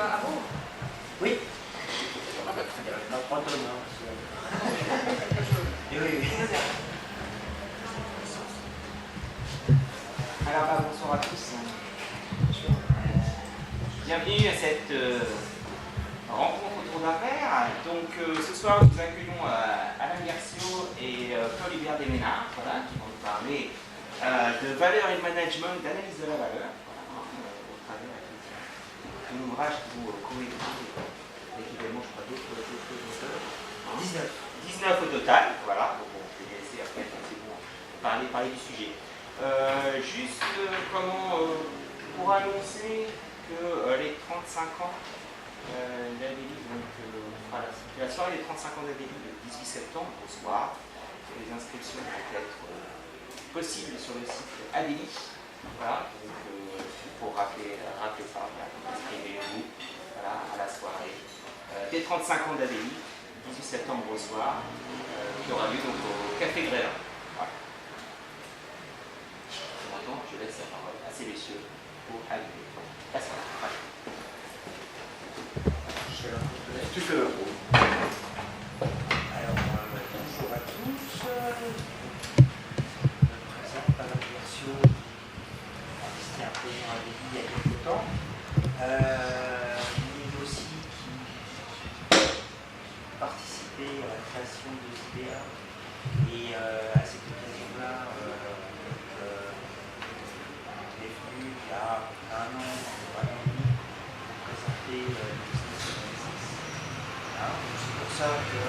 à vous. Oui. Notre autonome. Oui, oui. Alors, bonsoir à tous. Bienvenue à cette rencontre autour d'un verre. Donc, ce soir, nous accueillons Alain Garcio et Paul-Hubert Desménards, voilà, qui vont nous parler de valeur et de management, d'analyse de la valeur, voilà, au travers d'un ouvrage que vous co-écrivez avec également, je crois, d'autres auteurs. 19 au total, voilà. Donc, on peut laisser après effectivement parler du sujet. Juste pour annoncer que les 35 ans d'Adélie, donc voilà, la soirée des 35 ans d'Adélie le 18 septembre au soir. Les inscriptions vont être possibles sur le site Adélie. Voilà, donc pour rappeler ça, inscrivez-vous voilà, à la soirée des 35 ans d'Adélie, 18 septembre au soir, qui aura lieu donc au Café Grélin. Voilà. Maintenant, je laisse la parole à ces messieurs pour allumer la soirée. Tu fais le gros. Alors, bonjour à tous. Je me présente Alain Garcio, qui a resté un peu dans Adélie il y a quelques temps. Mais aussi qui participait à la création de l'IDEA et à cette occasion-là, il est venu il y a un an et demi pour présenter le business analysis. C'est pour ça que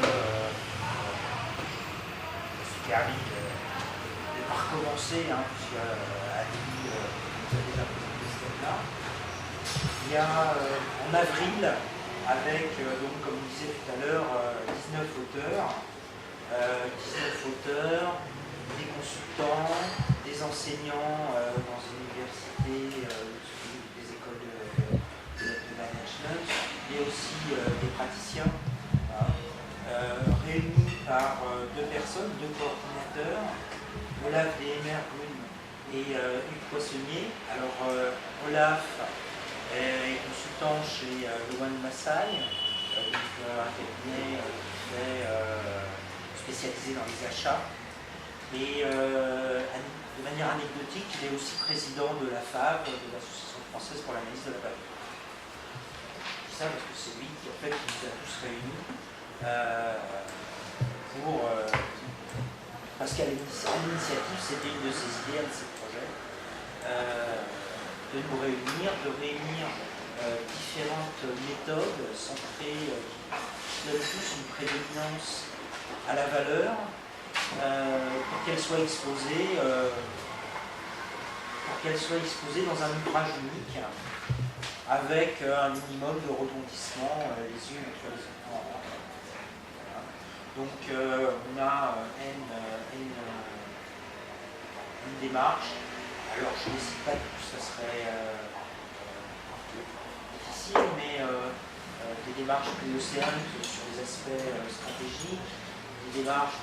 je suis permis de ne pas recommencer, puisque Adélie nous a déjà présenté ce thème-là. Il y a en avril, avec, donc, comme on disait tout à l'heure, 19 auteurs, des consultants, des enseignants dans une université, des écoles de management, mais aussi des praticiens, réunis par deux personnes, deux coordinateurs, Olaf Dehemer-Brun et Hugues Poissonnier. Alors, Olaf est consultant chez Loan Massai, un cabinet spécialisé dans les achats. Et de manière anecdotique, il est aussi président de la FAV, de l'Association française pour l'analyse de la valeur. Je dis ça parce que c'est lui qui, en fait, nous a tous réunis parce qu'à l'initiative, c'était une de ses idées, un de ses projets, de nous réunir, différentes méthodes centrées qui donnent tous une prédominance à la valeur pour qu'elle soit exposée dans un ouvrage unique avec un minimum de rebondissements les unes entre les autres. Donc on a une démarche. Alors je ne décide pas que ça serait difficile, mais des démarches plus océaniques sur les aspects stratégiques, des démarches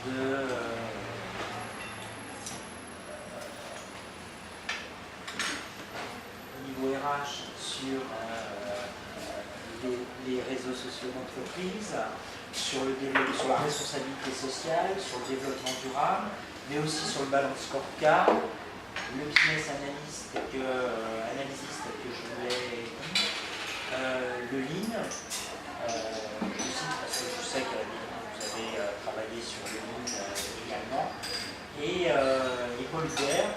au niveau RH sur les réseaux sociaux d'entreprise, sur la responsabilité sociale, sur le développement durable, mais aussi sur le balance scorecard, le business analyst analysiste que je l'ai dit, le lean, je cite parce que je sais que vous avez travaillé sur le lean également, et Paul-Hubert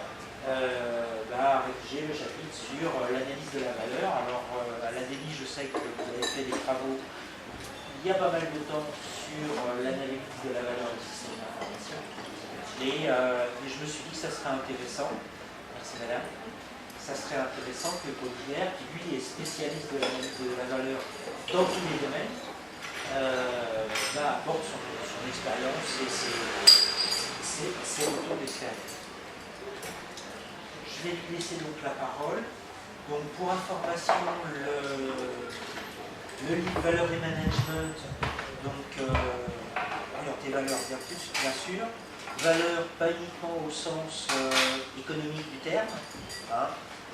a rédigé le chapitre sur l'analyse de la valeur. Alors à l'Adélie, je sais que vous avez fait des travaux il y a pas mal de temps sur l'analyse de la valeur du système d'information. Et je me suis dit que ça serait intéressant, merci madame, ça serait intéressant que Paul-Hubert, qui lui est spécialiste de l'analyse de la valeur dans tous les domaines, apporte son expérience et ses retours d'expérience. Je vais lui laisser donc la parole. Donc pour information, le livre Valeurs et Management, donc orienté valeurs vertus, bien sûr. Valeur pas uniquement au sens économique du terme,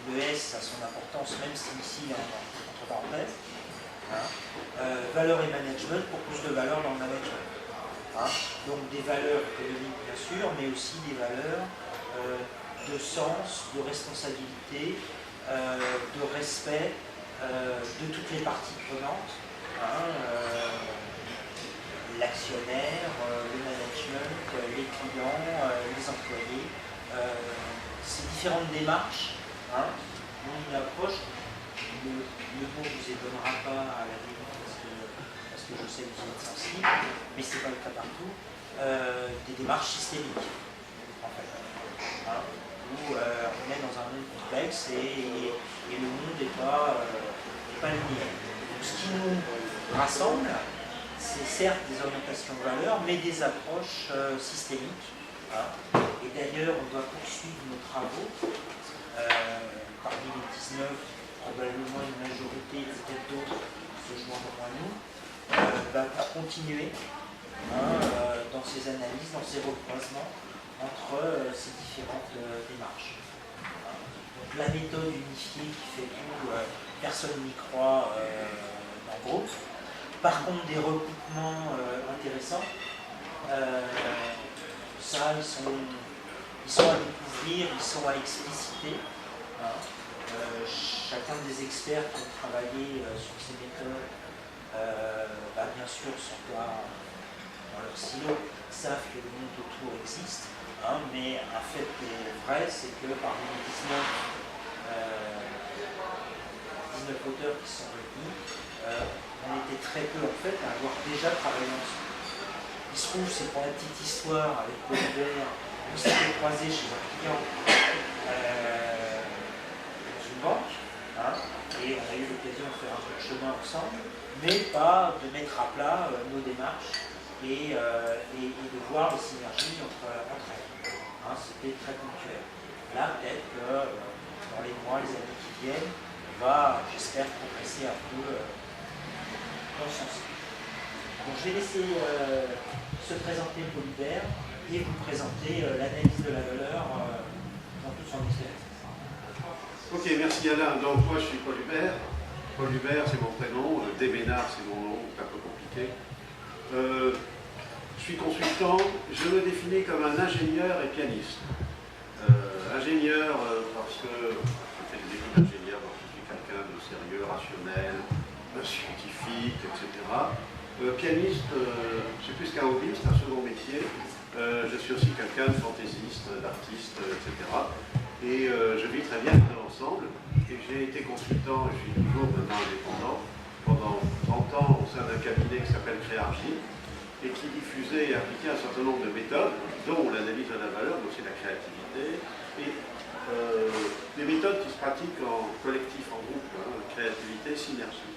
le S a son importance, même si ici il y a entre parenthèses. Valeur et management pour plus de valeur dans le management. Donc des valeurs économiques bien sûr, mais aussi des valeurs de sens, de responsabilité, de respect de toutes les parties prenantes, l'actionnaire, le management, les clients, les employés. Ces différentes démarches ont une approche, le mot ne vous étonnera pas à la limite parce que je sais que vous êtes sensible, mais ce n'est pas le cas partout, des démarches systémiques en fait. Où on est dans un monde complexe et le monde n'est pas linéaire. Donc ce qui nous rassemble, c'est certes des orientations de valeurs, mais des approches systémiques. Et d'ailleurs, on doit poursuivre nos travaux. Parmi les 19, probablement une majorité, peut-être d'autres se joindront à nous, pour continuer dans ces analyses, dans ces recroisements entre ces différentes démarches. Donc la méthode unifiée qui fait tout, personne n'y croit dans le groupe. Par contre, des recoupements intéressants, ça, ils sont à découvrir, ils sont à expliciter. Chacun des experts qui ont travaillé sur ces méthodes, bien sûr, sont pas dans leur silo, savent que le monde autour existe, mais un fait vrai, c'est que parmi les 19 auteurs qui sont réunis, on était très peu en fait à avoir déjà travaillé ensemble. Il se trouve, c'est pour la petite histoire avec Oliver, on s'était croisés chez un client dans une banque, et on a eu l'occasion de faire un peu de chemin ensemble, mais pas de mettre à plat nos démarches et de voir les synergies entre elles. C'était très ponctuel. Là, peut-être que dans les mois, les années qui viennent, on va, j'espère, progresser un peu dans ce sens. Donc, je vais laisser se présenter Paul-Hubert et vous présenter l'analyse de la valeur dans toute son expérience. Ok, merci Alain. Donc moi je suis Paul-Hubert. Paul-Hubert c'est mon prénom, Desménard c'est mon nom, c'est un peu compliqué. Je suis consultant, je me définis comme un ingénieur et pianiste. Ingénieur parce que je fais des études d'ingénieur, donc je suis quelqu'un de sérieux, rationnel, scientifique, etc. Pianiste, c'est plus qu'un hobby, c'est un second métier. Je suis aussi quelqu'un de fantaisiste, d'artiste, etc. Et je vis très bien dans l'ensemble. Et j'ai été consultant, et je suis toujours maintenant indépendant, pendant 30 ans au sein d'un cabinet qui s'appelle Créargie, et qui diffusait et appliquait un certain nombre de méthodes, dont l'analyse de la valeur, mais aussi la créativité, et des méthodes qui se pratiquent en collectif, en groupe, créativité, synergie.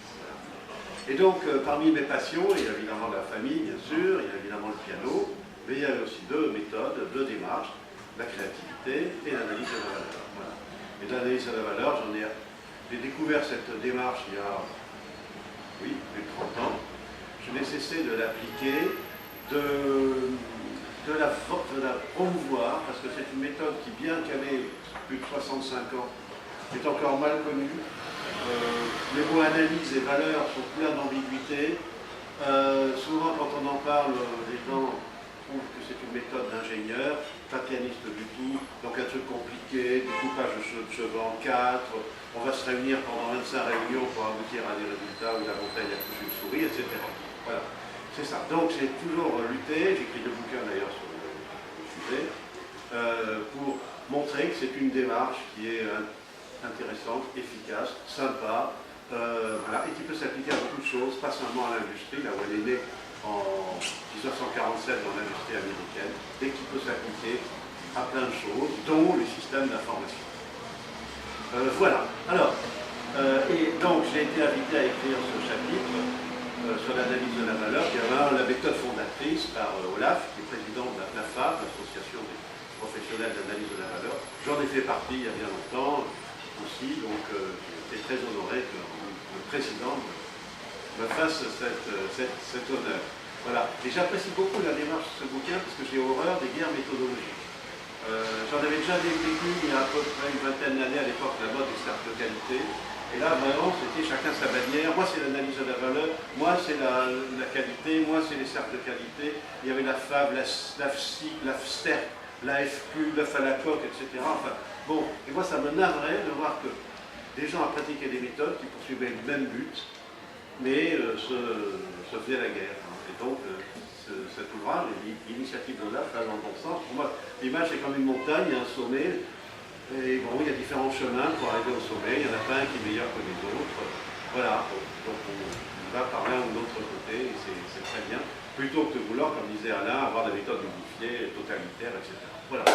Et donc, parmi mes passions, il y a évidemment la famille, bien sûr, il y a évidemment le piano, mais il y a aussi deux méthodes, deux démarches, la créativité et l'analyse de la valeur. Voilà. Et l'analyse de la valeur, j'ai découvert cette démarche il y a, oui, plus de 30 ans. Je n'ai cessé de l'appliquer, de la promouvoir, parce que c'est une méthode qui, bien qu'elle ait plus de 65 ans, est encore mal connue. Les mots analyse et valeur sont pleins d'ambiguïté. Souvent, quand on en parle, les gens trouvent que c'est une méthode d'ingénieur, pas pianiste du tout, donc un truc compliqué, découpage de cheveux en 4, on va se réunir pendant 25 réunions pour aboutir à des résultats où la montagne accouche une souris, etc. Voilà, c'est ça. Donc j'ai toujours lutté, j'écris 2 bouquins d'ailleurs sur le sujet, pour montrer que c'est une démarche qui est intéressante, efficace, sympa, voilà, et qui peut s'appliquer à beaucoup de choses, pas seulement à l'industrie, là où elle est née en 1947 dans l'industrie américaine, et qui peut s'appliquer à plein de choses, dont les systèmes d'information. Voilà. Alors, et donc j'ai été invité à écrire ce chapitre sur l'analyse de la valeur, qui est la méthode fondatrice par Olaf, qui est président de la PNAFA, l'Association des professionnels d'analyse de la valeur. J'en ai fait partie il y a bien longtemps aussi, donc j'étais très honoré que le président me fasse cet honneur. Voilà. Et j'apprécie beaucoup la démarche de ce bouquin parce que j'ai horreur des guerres méthodologiques. J'en avais déjà vécu il y a à peu près une vingtaine d'années à l'époque, la mode des cercles de qualité. Et là, vraiment, c'était chacun sa bannière. Moi, c'est l'analyse de la valeur. Moi, c'est la qualité. Moi, c'est les cercles de qualité. Il y avait la FAV, la FSTEC, la FSTERC, la FQ, l'œuf à la coque, etc. Enfin, bon, et moi, ça me naverait de voir que des gens à pratiquer des méthodes qui poursuivaient le même but, mais se faisaient la guerre. Et donc, cet ouvrage, l'initiative de l'AF, va dans le bon sens. Pour moi, l'image, c'est comme une montagne, il y a un sommet. Et bon, il y a différents chemins pour arriver au sommet, il n'y en a pas un qui est meilleur que les autres. Voilà, donc on va par l'un ou l'autre côté, et c'est très bien, plutôt que de vouloir, comme disait Alain, avoir des méthodes unifiées, totalitaires, etc. Voilà.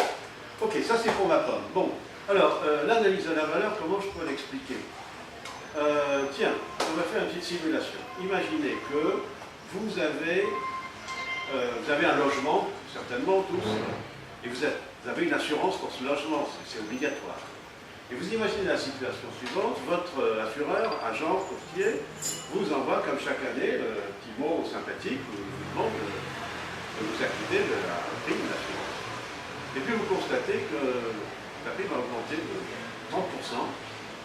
Ok, ça c'est pour ma pomme. Bon, alors, l'analyse de la valeur, comment je peux l'expliquer? Tiens, on va faire une petite simulation. Imaginez que vous avez un logement, certainement tous, et vous avez une assurance pour ce logement, c'est obligatoire. Et vous imaginez la situation suivante, votre assureur, agent, courtier, vous envoie comme chaque année le petit mot sympathique où il vous demande de vous acquitter de la prime d'assurance. Et puis vous constatez que la prime a augmenté de 30%,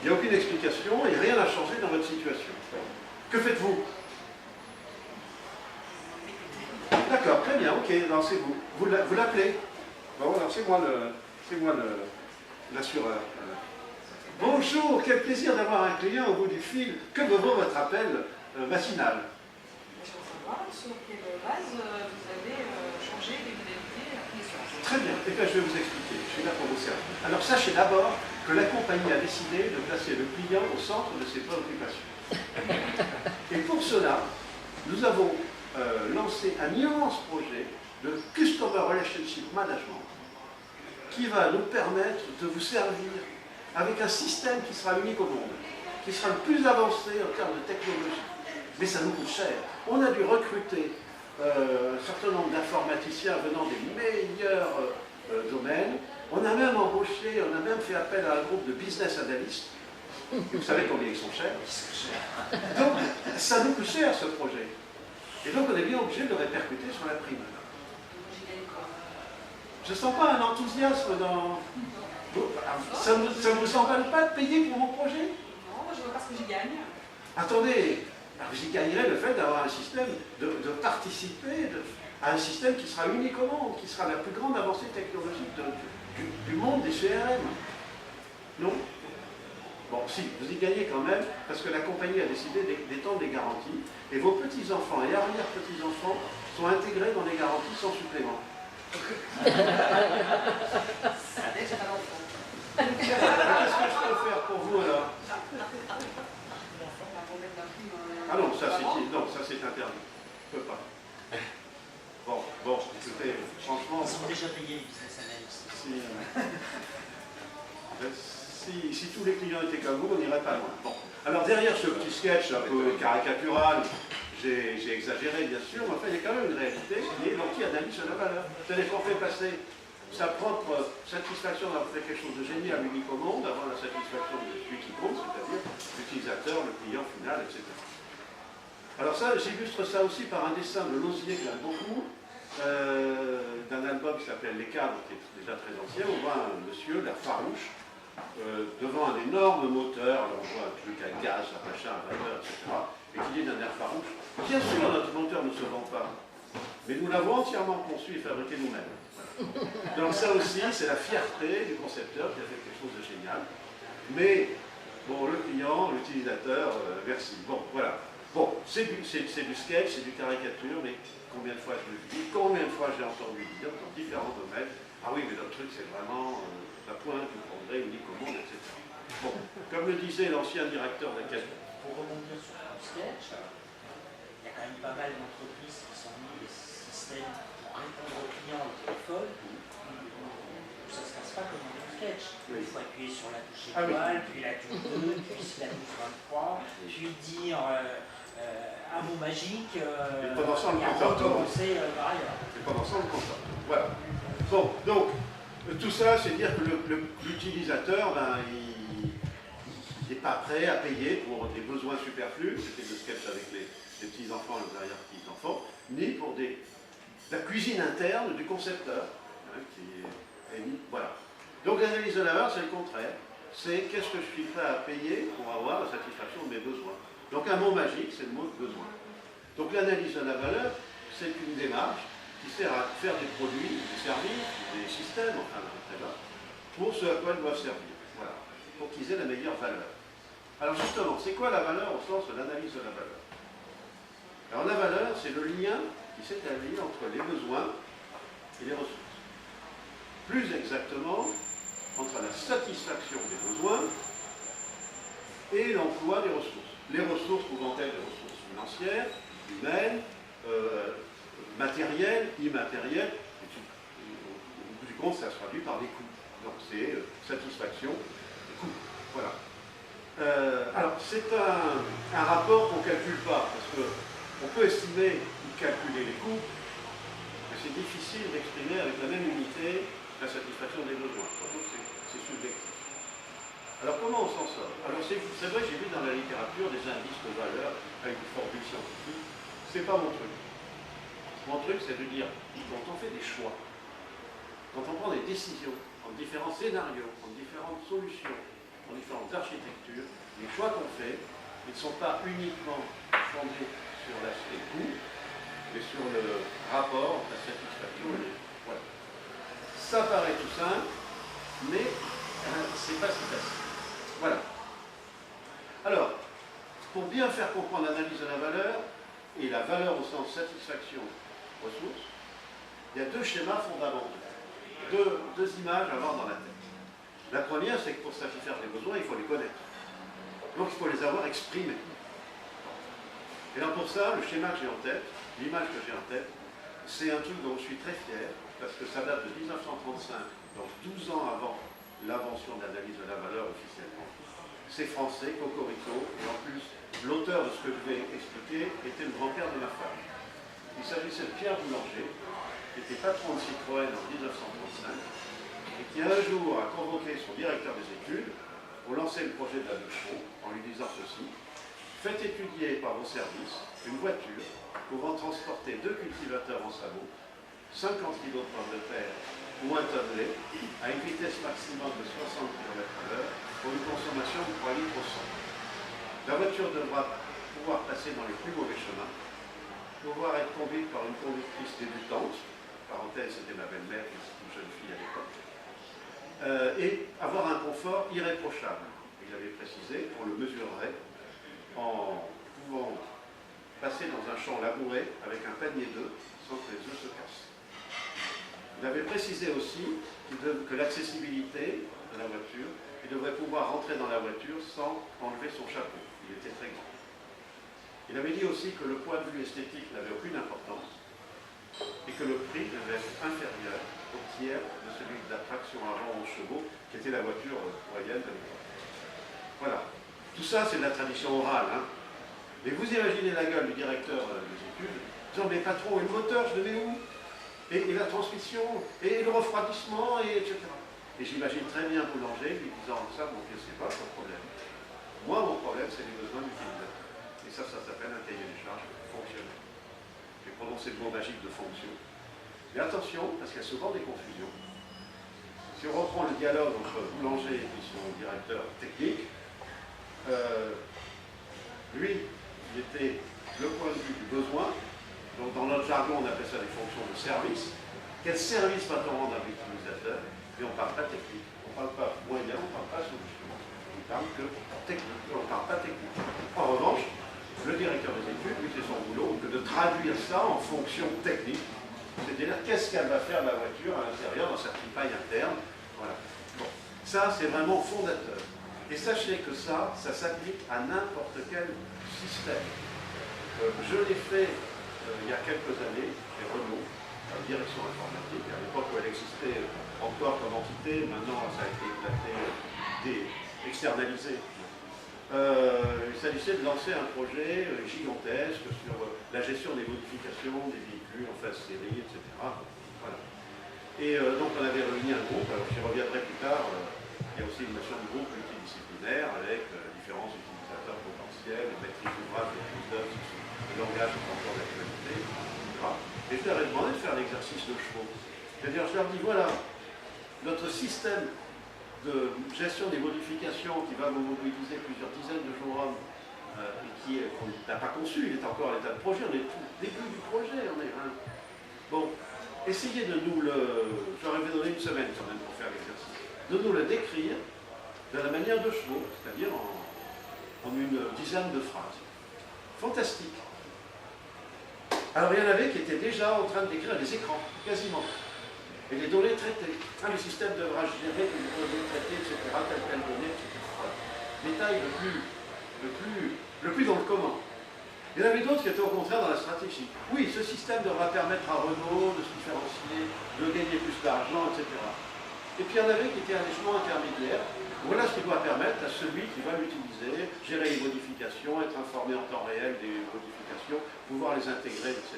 il n'y a aucune explication et rien n'a changé dans votre situation. Que faites-vous? D'accord, très bien, ok, alors c'est vous. Vous l'appelez? Bon, alors c'est moi l'assureur. Bonjour, quel plaisir d'avoir un client au bout du fil. Que me vaut votre appel matinal? Je veux savoir sur quelle base vous avez changé les modalités d'assurance. Très bien, et bien je vais vous expliquer, je suis là pour vous servir. Alors sachez d'abord que la compagnie a décidé de placer le client au centre de ses préoccupations. Et pour cela, nous avons lancé un immense projet de Customer Relationship Management qui va nous permettre de vous servir avec un système qui sera unique au monde, qui sera le plus avancé en termes de technologie. Mais ça nous coûte cher. On a dû recruter un certain nombre d'informaticiens venant des meilleurs domaines. On a même embauché, on a même fait appel à un groupe de business analysts. Et vous savez combien ils sont chers? Donc, ça nous coûte cher ce projet. Et donc, on est bien obligé de le répercuter sur la prime. Je ne sens pas un enthousiasme dans... Ça ne vous emballe pas de payer pour mon projet? Non, je ne vois pas ce que j'y gagne. Attendez, vous y gagnerez le fait d'avoir un système, de participer à un système qui sera unique au monde, qui sera la plus grande avancée technologique du monde des CRM. Non? Bon, si, vous y gagnez quand même, parce que la compagnie a décidé d'étendre les garanties, et vos petits-enfants et arrière-petits-enfants sont intégrés dans les garanties sans supplément. Dès que j'ai pas d'enfant. Qu'est-ce que je peux faire pour vous alors? Ah non, ça c'est interdit. Je ne peux pas. Bon, écoutez, franchement... Ils sont déjà payés, les business analysts. Si tous les clients étaient comme vous, on n'irait pas loin. Bon. Alors derrière ce petit sketch un peu caricatural, j'ai exagéré bien sûr, mais enfin il y a quand même une réalité qui est l'anti-analyse de la valeur. C'est-à-dire qu'on fait passer sa propre satisfaction d'avoir fait quelque chose de génial, unique au monde, avant la satisfaction de celui qui compte, c'est-à-dire l'utilisateur, le client final, etc. Alors ça, j'illustre ça aussi par un dessin de Lausier que j'aime beaucoup, d'un album qui s'appelle Les Cadres, qui est déjà très ancien. On voit un monsieur, l'air farouche, devant un énorme moteur, alors on voit un truc à gaz, un machin, un vapeur, etc., et qui dit d'un air farouche, bien sûr notre moteur ne se vend pas, mais nous l'avons entièrement conçu et fabriqué nous-mêmes. Donc ça aussi, c'est la fierté du concepteur qui a fait quelque chose de génial. Mais, bon, le client, l'utilisateur, merci. Bon, voilà. Bon, c'est du sketch, c'est du caricature, mais combien de fois je le dis, combien de fois j'ai entendu dire dans différents domaines, ah oui, mais notre truc c'est vraiment la pointe du progrès unique au monde, etc. Bon, comme le disait l'ancien directeur d'Académie. Pour rebondir sur ton sketch, il y a quand même pas mal d'entreprises qui sont mis des systèmes pour répondre aux clients au téléphone, où ça ne se passe pas comme dans le sketch. Oui. Il faut appuyer sur la touche étoile, puis la touche 2, puis la touche 23, puis dire un mot magique, Et pendant ça, on le compte. par ailleurs. Et pendant ça, on le compte. Voilà. Bon, donc, tout ça, c'est dire que l'utilisateur, ben, il n'est pas prêt à payer pour des besoins superflus, c'était le sketch avec les petits-enfants et les arrière-petits-enfants, ni pour la cuisine interne du concepteur. Hein, voilà. Donc l'analyse de la valeur, c'est le contraire. c'est qu'est-ce que je suis prêt à payer pour avoir la satisfaction de mes besoins. Donc un mot magique, c'est le mot de besoin. Donc l'analyse de la valeur, c'est une démarche qui sert à faire des produits, des services, des systèmes, enfin, pour ce à quoi ils doivent servir. Voilà, pour qu'ils aient la meilleure valeur. Alors justement, c'est quoi la valeur au sens de l'analyse de la valeur? Alors la valeur, c'est le lien qui s'établit entre les besoins et les ressources. Plus exactement, entre la satisfaction des besoins et l'emploi des ressources. Les ressources pouvant être des ressources financières, humaines, matérielles, immatérielles, au bout du compte, ça se traduit par des coûts. Donc c'est satisfaction et coûts. Voilà. Alors c'est un rapport qu'on ne calcule pas, parce qu'on peut estimer ou calculer les coûts, mais c'est difficile d'exprimer avec la même unité la satisfaction des besoins. Donc c'est subjectif. Alors comment on s'en sort? Alors c'est vrai, j'ai vu dans la littérature des indices de valeur avec des formules scientifiques. C'est pas mon truc. Mon truc, c'est de dire, quand on fait des choix, quand on prend des décisions en différents scénarios, en différentes solutions, en différentes architectures, les choix qu'on fait, ils ne sont pas uniquement fondés sur l'aspect coût, mais sur le rapport entre la satisfaction et les... Voilà. Ça paraît tout simple, mais c'est pas si facile. Voilà. Alors, pour bien faire comprendre l'analyse de la valeur, et la valeur au sens satisfaction, ressources, il y a deux schémas fondamentaux, deux images à avoir dans la tête. La première, c'est que pour satisfaire les besoins, il faut les connaître. Donc il faut les avoir exprimés. Et là pour ça, le schéma que j'ai en tête, l'image que j'ai en tête, c'est un truc dont je suis très fier, parce que ça date de 1935, donc 12 ans avant l'invention de l'analyse de la valeur officiellement. C'est français, Cocorico, et en plus, l'auteur de ce que je vais expliquer était le grand-père de ma femme. Il s'agissait de Pierre Boulanger, qui était patron de Citroën en 1935, et qui un jour a convoqué son directeur des études pour lancer le projet de la Lechaux, en lui disant ceci: faites étudier par vos services une voiture pouvant transporter 2 cultivateurs en sabot, 50 kg de pommes de terre ou 1 tonne de lait, à une vitesse maximum de 60 km/h pour une consommation de 3 litres au 100. La voiture devra pouvoir passer dans les plus mauvais chemins, pouvoir être conduite par une conductrice débutante, parenthèse, c'était ma belle-mère, qui était une jeune fille à l'époque, et avoir un confort irréprochable. Il avait précisé qu'on le mesurerait en pouvant passer dans un champ labouré avec un panier d'œufs sans que les œufs se cassent. Il avait précisé aussi que l'accessibilité de la voiture, il devrait pouvoir rentrer dans la voiture sans enlever son chapeau. Il était très grand. Il avait dit aussi que le point de vue esthétique n'avait aucune importance et que le prix devait être inférieur au tiers de celui de la traction avant 11 chevaux, qui était la voiture moyenne de l'époque. Voilà. Tout ça, c'est de la tradition orale. Hein. Mais vous imaginez la gueule du directeur des études, disant, mais patron, et le moteur, je le mets où? Et la transmission, et le refroidissement, et etc. Et j'imagine très bien Boulanger lui disant ça, bon, c'est pas son problème. Moi, mon problème, c'est les besoins du utilisateur. Et ça s'appelle un cahier des charges fonctionnel. J'ai prononcé le mot magique de fonction. Mais attention, parce qu'il y a souvent des confusions. Si on reprend le dialogue entre Boulanger et son directeur technique, lui, il était le point de vue du besoin. Donc dans notre jargon, on appelle ça des fonctions de service. Quel service va-t-on rendre à l'utilisateur? Et on ne parle pas technique. On ne parle pas moyen, on ne parle pas solution. On parle que technique. On ne parle pas technique. En revanche, le directeur des études, lui, c'est son boulot, que de traduire ça en fonction technique. C'est-à-dire, qu'est-ce qu'elle va faire la voiture à l'intérieur, dans sa tripaille interne. Voilà. Bon. Ça, c'est vraiment fondateur. Et sachez que ça s'applique à n'importe quel système. Je l'ai fait il y a quelques années, chez Renault, la direction informatique, à l'époque où elle existait encore comme entité, maintenant ça a été éclaté, externalisé. Il s'agissait de lancer un projet gigantesque sur la gestion des modifications des véhicules, en phase série, etc. Voilà. Et donc on avait réuni un groupe, alors j'y reviendrai plus tard, il y a aussi une notion de groupe multidisciplinaire avec différents utilisateurs potentiels, maîtrise d'ouvrage, maîtrise d'œuvre, le langage est encore d'actualité, etc. Et je leur ai demandé de faire l'exercice de chevaux. C'est-à-dire, je leur dis, voilà, notre système de gestion des modifications qui va vous mobiliser plusieurs dizaines de jours hommes et qu'on n'a pas conçu, il est encore à l'état de projet, on est tout au début du projet, on est hein. Bon, essayez de nous le... J'aurais donné une semaine quand même pour faire l'exercice. De nous le décrire de la manière de Chevaux, c'est-à-dire en une dizaine de phrases. Fantastique. Alors il y en avait qui étaient déjà en train de décrire des écrans, quasiment. Et les données traitées. Le système devra gérer les données traitées, etc., telle donnée, etc. Voilà. Détail le plus dans le comment. Il y en avait d'autres qui étaient au contraire dans la stratégie. Oui, ce système devra permettre à Renault de se différencier, de gagner plus d'argent, etc. Et puis il y en avait qui étaient à l'échelon intermédiaire. Voilà ce qu'il doit permettre à celui qui va l'utiliser, gérer les modifications, être informé en temps réel des modifications, pouvoir les intégrer, etc.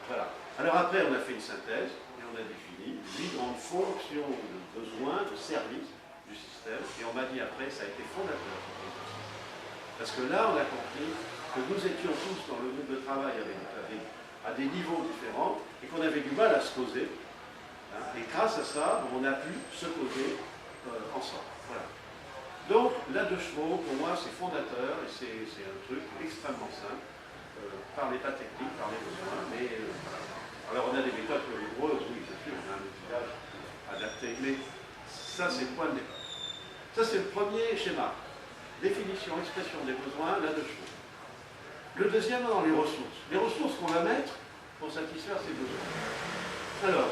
Voilà. Alors après, on a fait une synthèse et on a défini 8 grandes fonctions de besoins, de services du système. Et on m'a dit après, ça a été fondateur. Parce que là, on a compris que nous étions tous dans le groupe de travail à des niveaux différents et qu'on avait du mal à se poser. Hein, et grâce à ça, on a pu se poser ensemble. Voilà. Donc, la 2 chevaux, pour moi, c'est fondateur et c'est un truc extrêmement simple. Parlez pas technique, parlez besoin, mais alors on a des méthodes plus rigoureuses, oui, c'est sûr, on a un outillage adapté, mais ça, c'est le point de départ. Ça, c'est le premier schéma. Définition, expression des besoins, la 2 chevaux. Le deuxième, dans les ressources. Les ressources qu'on va mettre pour satisfaire ces besoins. Alors,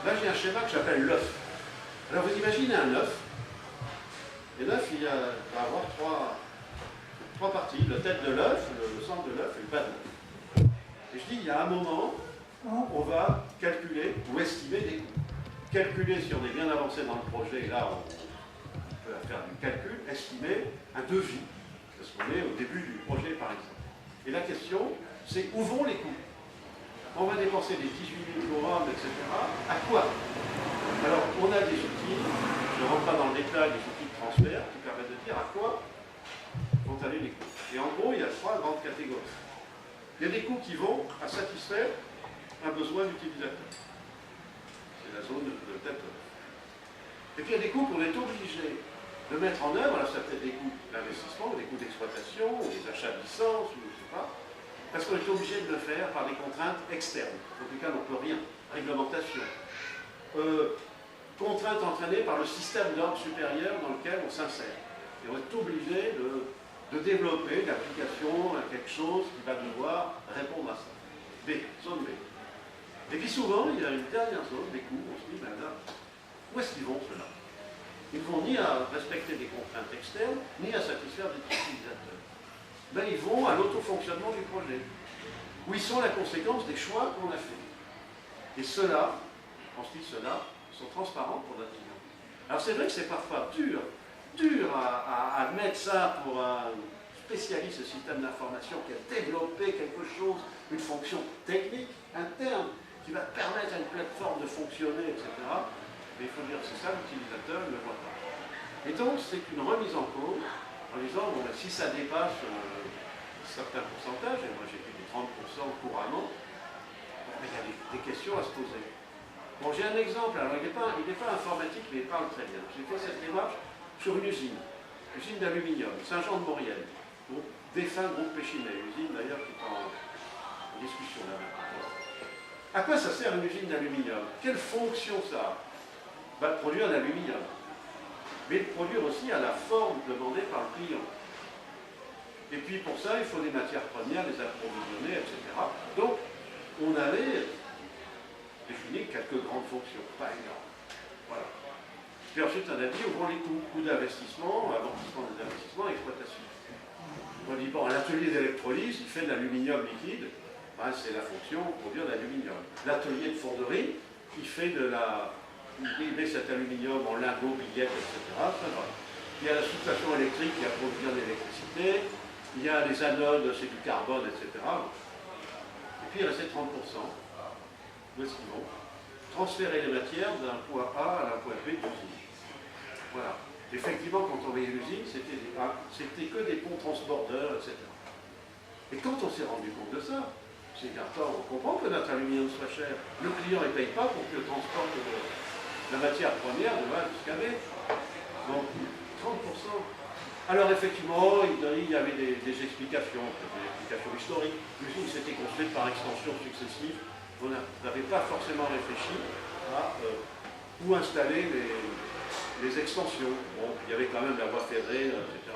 là, j'ai un schéma que j'appelle l'œuf. Alors, vous imaginez un œuf. Et l'œuf, il va avoir trois parties. La tête de l'œuf, le centre de l'œuf et le bas de l'œuf. Et je dis, il y a un moment où on va calculer ou estimer des coûts. Calculer si on est bien avancé dans le projet, là, on peut faire du calcul, estimer un devis, parce qu'on est au début du projet, par exemple. Et la question, c'est où vont les coûts? On va dépenser des 18 000 euros, etc. À quoi? Alors, on a des outils, je ne rentre pas dans le détail, des outils de transfert qui permettent de dire à quoi vont aller les coûts. Et en gros, il y a 3 grandes catégories. Il y a des coûts qui vont à satisfaire un besoin d'utilisateur. C'est la zone de tête. Et puis il y a des coûts qu'on est obligé de mettre en œuvre. Alors ça peut être des coûts d'investissement, des coûts d'exploitation, des achats de licence, ou je ne sais pas. Parce qu'on est obligé de le faire par des contraintes externes, pour lesquelles on ne peut rien. Réglementation. Contraintes entraînées par le système d'ordre supérieur dans lequel on s'insère. Et on est obligé de développer l'application à quelque chose qui va devoir répondre à ça. B, zone B. Et puis souvent, il y a une dernière zone, des coûts, on se dit, ben là, où est-ce qu'ils vont ceux-là? Ils ne vont ni à respecter des contraintes externes, ni à satisfaire des utilisateurs. Ben, ils vont à l'autofonctionnement du projet, où ils sont la conséquence des choix qu'on a faits. Et ceux-là, on se dit ceux-là, sont transparents pour notre client. Alors c'est vrai que c'est parfois dur à mettre ça pour un spécialiste de système d'information qui a développé quelque chose, une fonction technique interne qui va permettre à une plateforme de fonctionner, etc. Mais il faut dire que c'est ça, l'utilisateur ne le voit pas. Et donc c'est une remise en cause en disant, bon, ben, si ça dépasse un certain pourcentage, et moi j'ai fait des 30% couramment, ben, il y a des questions à se poser. Bon, j'ai un exemple, alors il n'est pas informatique, mais il parle très bien. J'ai fait cette démarche sur une usine d'aluminium, Saint-Jean-de-Maurienne, défunt groupe Péchinet, usine d'ailleurs qui est en discussion là maintenant. À quoi ça sert une usine d'aluminium? Quelle fonction ça a? Ben, de produire de l'aluminium, mais de produire aussi à la forme demandée par le client. Et puis pour ça, il faut des matières premières, les approvisionner, etc. Donc, on avait défini quelques grandes fonctions, pas énormes. Voilà. Puis ensuite, on a dit, où vont les coûts? Coûts d'investissement, amortissement des investissements, exploitation. On dit, bon, l'atelier d'électrolyse, il fait de l'aluminium liquide, ben, c'est la fonction pour produire de l'aluminium. L'atelier de fonderie, il fait il met cet aluminium en lingots, billettes, etc. Ça va. Il y a la substation électrique qui approvient l'électricité, il y a les anodes, c'est du carbone, etc. Et puis il restait 30%. Où est-ce qu'ils vont? Transférer les matières d'un point A à un point B d'usine. Voilà. Effectivement, quand on voyait l'usine, c'était que des ponts transbordeurs, etc. Et quand on s'est rendu compte de ça, c'est qu'attends, on comprend que notre aluminium soit cher. Le client ne paye pas pour que le transporte la matière première de A jusqu'à B. Donc 30%. Alors effectivement, il y avait des explications historiques. L'usine s'était construite par extension successive. On n'avait pas forcément réfléchi à où installer les extensions. Bon, il y avait quand même la voie ferrée, etc.,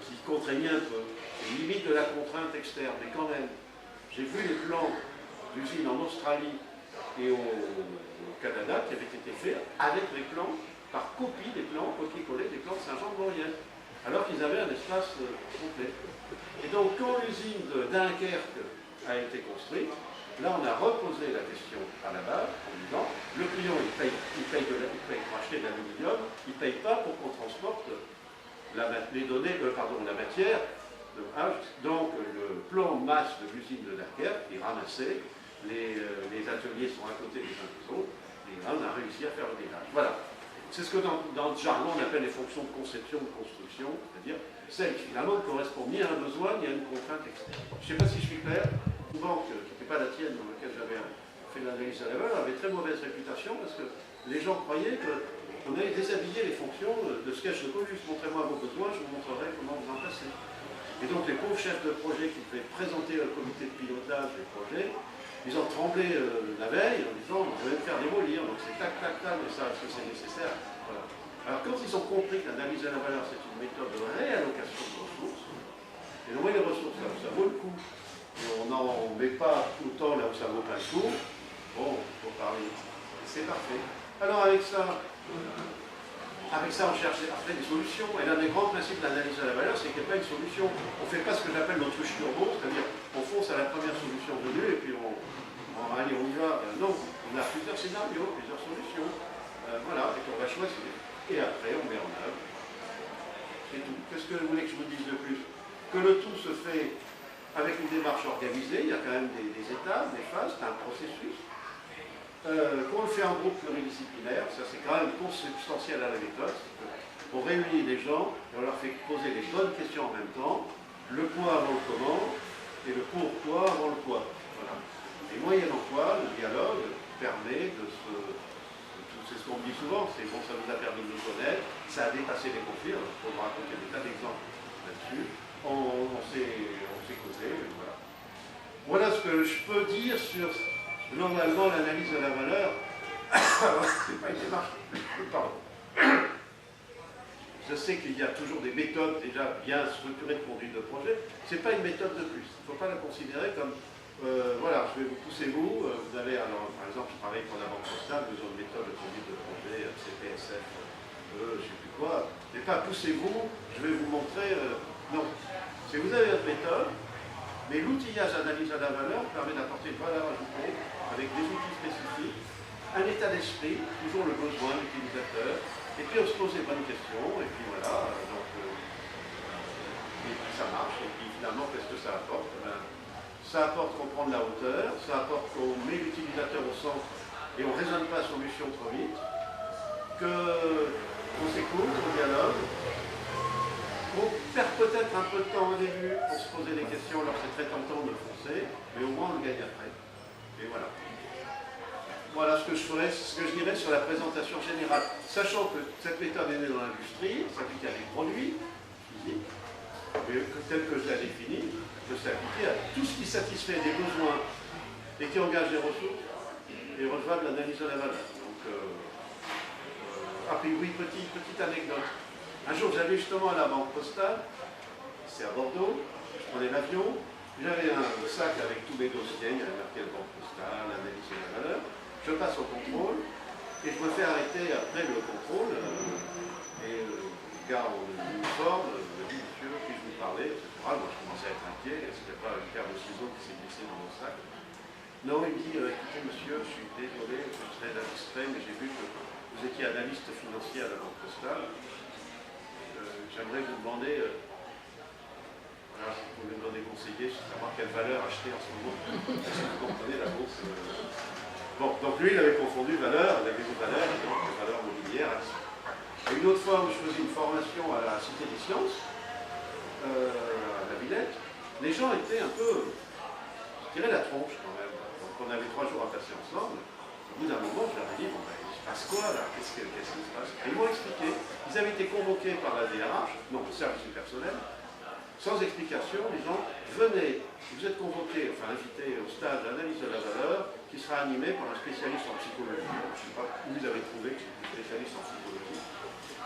qui contraignait un peu. C'est limite de la contrainte externe, mais quand même. J'ai vu les plans d'usines en Australie et au Canada qui avaient été faits avec les plans, par copie des plans, copier-coller des plans de Saint-Jean-de-Maurienne, alors qu'ils avaient un espace complet. Et donc, quand l'usine de Dunkerque a été construite, là, on a reposé la question à la base en disant le client, il paye pour acheter de l'aluminium, il ne paye pas pour qu'on transporte la matière. Donc, le plan masse de l'usine de Dunkerque est ramassé, les ateliers sont à côté des uns des autres, et là, on a réussi à faire le ménage. Voilà. C'est ce que dans le jargon on appelle les fonctions de conception, de construction, c'est-à-dire celles qui finalement ne correspondent ni à un besoin ni à une contrainte externe. Je ne sais pas si je suis clair. Une banque qui n'était pas la tienne, dans laquelle j'avais fait l'analyse à la valeur, avait très mauvaise réputation parce que les gens croyaient qu'on allait déshabiller les fonctions de sketch de Colus. Montrez-moi vos besoins, je vous montrerai comment vous en passer. Et donc les pauvres chefs de projet qui devaient présenter au comité de pilotage des projets, ils ont tremblé la veille en disant vous allez me faire démolir, donc c'est tac, tac, tac, et ça, est-ce que c'est nécessaire? Voilà. Alors quand ils ont compris que l'analyse à la valeur c'est une méthode de réallocation de ressources, et donc les ressources là où ça vaut le coup, et on n'en met pas autant là où ça ne vaut pas le coup, bon, il faut parler, c'est parfait. Alors avec ça, on cherche après des solutions. Et l'un des grands principes de l'analyse à la valeur, c'est qu'il n'y a pas une solution. On ne fait pas ce que j'appelle l'autruche turbo, c'est-à-dire on fonce à la première solution venue et puis allez, on y va. Non, on a plusieurs scénarios, plusieurs solutions. Voilà, et qu'on va choisir. Et après, on met en œuvre. C'est tout. Qu'est-ce que vous voulez que je vous dise de plus? Que le tout se fait avec une démarche organisée, il y a quand même des étapes, des phases, c'est un processus. Qu'on le fait en groupe pluridisciplinaire, ça c'est quand même consubstantiel à la méthode, on réunit les gens et on leur fait poser les bonnes questions en même temps, le quoi avant le comment et le pourquoi avant le quoi. Voilà. Et moyennant quoi, le dialogue permet c'est ce qu'on me dit souvent, c'est bon, ça nous a permis de nous connaître, ça a dépassé les conflits, il faut me raconter des tas d'exemples là-dessus, on s'est causé, voilà. Voilà ce que je peux dire sur normalement l'analyse de la valeur. C'est pas une démarche. Pardon. Je sais qu'il y a toujours des méthodes déjà bien structurées de conduite de projet. Ce n'est pas une méthode de plus. Il ne faut pas la considérer comme voilà, je vais vous pousser vous allez, alors, par exemple, je travaille pour la Banque Postale, nous avons une méthode de conduite de projet, CPSF, je ne sais plus quoi. Mais pas poussez-vous, je vais vous montrer. Non. C'est vous avez votre méthode. Mais l'outillage analyse à la valeur permet d'apporter une valeur ajoutée avec des outils spécifiques, un état d'esprit, toujours le besoin de l'utilisateur, et puis on se pose les bonnes questions, et puis voilà, et puis ça marche, et puis finalement, qu'est-ce que ça apporte? Ça apporte qu'on prend de la hauteur, ça apporte qu'on met l'utilisateur au centre et on ne raisonne pas solution trop vite, qu'on s'écoute, on dialogue. On perd peut-être un peu de temps au début pour se poser des questions, alors c'est très tentant de foncer, mais au moins on le gagne après. Et voilà. Voilà ce que je dirais sur la présentation générale. Sachant que cette méthode est née dans l'industrie, s'applique à des produits physiques, mais tel que je l'ai défini, peut s'appliquer à tout ce qui satisfait des besoins et qui engage des ressources et recevable l'analyse de la valeur. Donc, puis oui, petite anecdote. Un jour, j'allais justement à la Banque Postale, c'est à Bordeaux, je prenais l'avion, j'avais un sac avec tous mes dossiers, il y avait marqué la Banque Postale, l'analyse de la valeur, je passe au contrôle, et je me fais arrêter après le contrôle, et le gars en uniforme me dit, monsieur, puis-je vous parler, etc. Moi, je commençais à être inquiet, c'était pas une paire de ciseaux qui s'est glissé dans mon sac. Non, il me dit, écoutez, monsieur, je suis désolé, je suis très indiscret, mais j'ai vu que vous étiez analyste financier à la Banque Postale. J'aimerais vous demander, voilà, si vous pouvez me donner conseiller, savoir quelle valeur acheter en ce moment. Si vous comprenez la bourse. Bon, donc lui, il avait confondu valeur, il avait des valeurs, et donc les valeurs mobilières, actions. Et une autre fois où je faisais une formation à la Cité des Sciences, à la Villette, les gens étaient un peu, je dirais, la tronche quand même. Donc on avait 3 jours à passer ensemble. Au bout d'un moment, je leur ai dit, bon, ben, passe quoi là? Qu'est-ce qui se passe? Et ils m'ont expliqué. Ils avaient été convoqués par la DRH, donc le service du personnel, sans explication, disant venez, vous êtes convoqués, enfin invités au stage d'analyse de la valeur qui sera animé par un spécialiste en psychologie. Je ne sais pas où ils avaient trouvé que c'était un spécialiste en psychologie.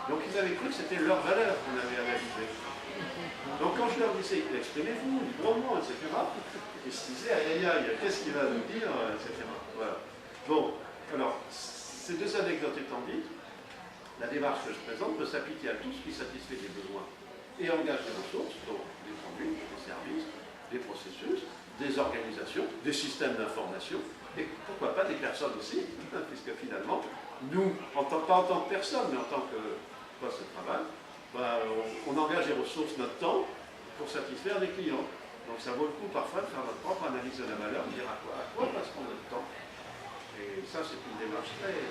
Donc ils avaient cru que c'était leur valeur qu'on avait analysée. Donc quand je leur disais exprimez-vous librement, etc., ils se disaient aïe aïe aïe, qu'est-ce qu'il va nous dire, etc. Voilà. Bon, alors, ces deux anecdotes étant dites, la démarche que je présente peut s'appliquer à tout ce qui satisfait des besoins et engage des ressources, donc des produits, des services, des processus, des organisations, des systèmes d'information, et pourquoi pas des personnes aussi, puisque finalement, nous, pas en tant que personne, mais en tant que poste de travail, bah, on engage les ressources, notre temps, pour satisfaire des clients. Donc ça vaut le coup parfois de faire notre propre analyse de la valeur, de dire à quoi passe-t-on notre temps. Et ça, c'est une démarche très... il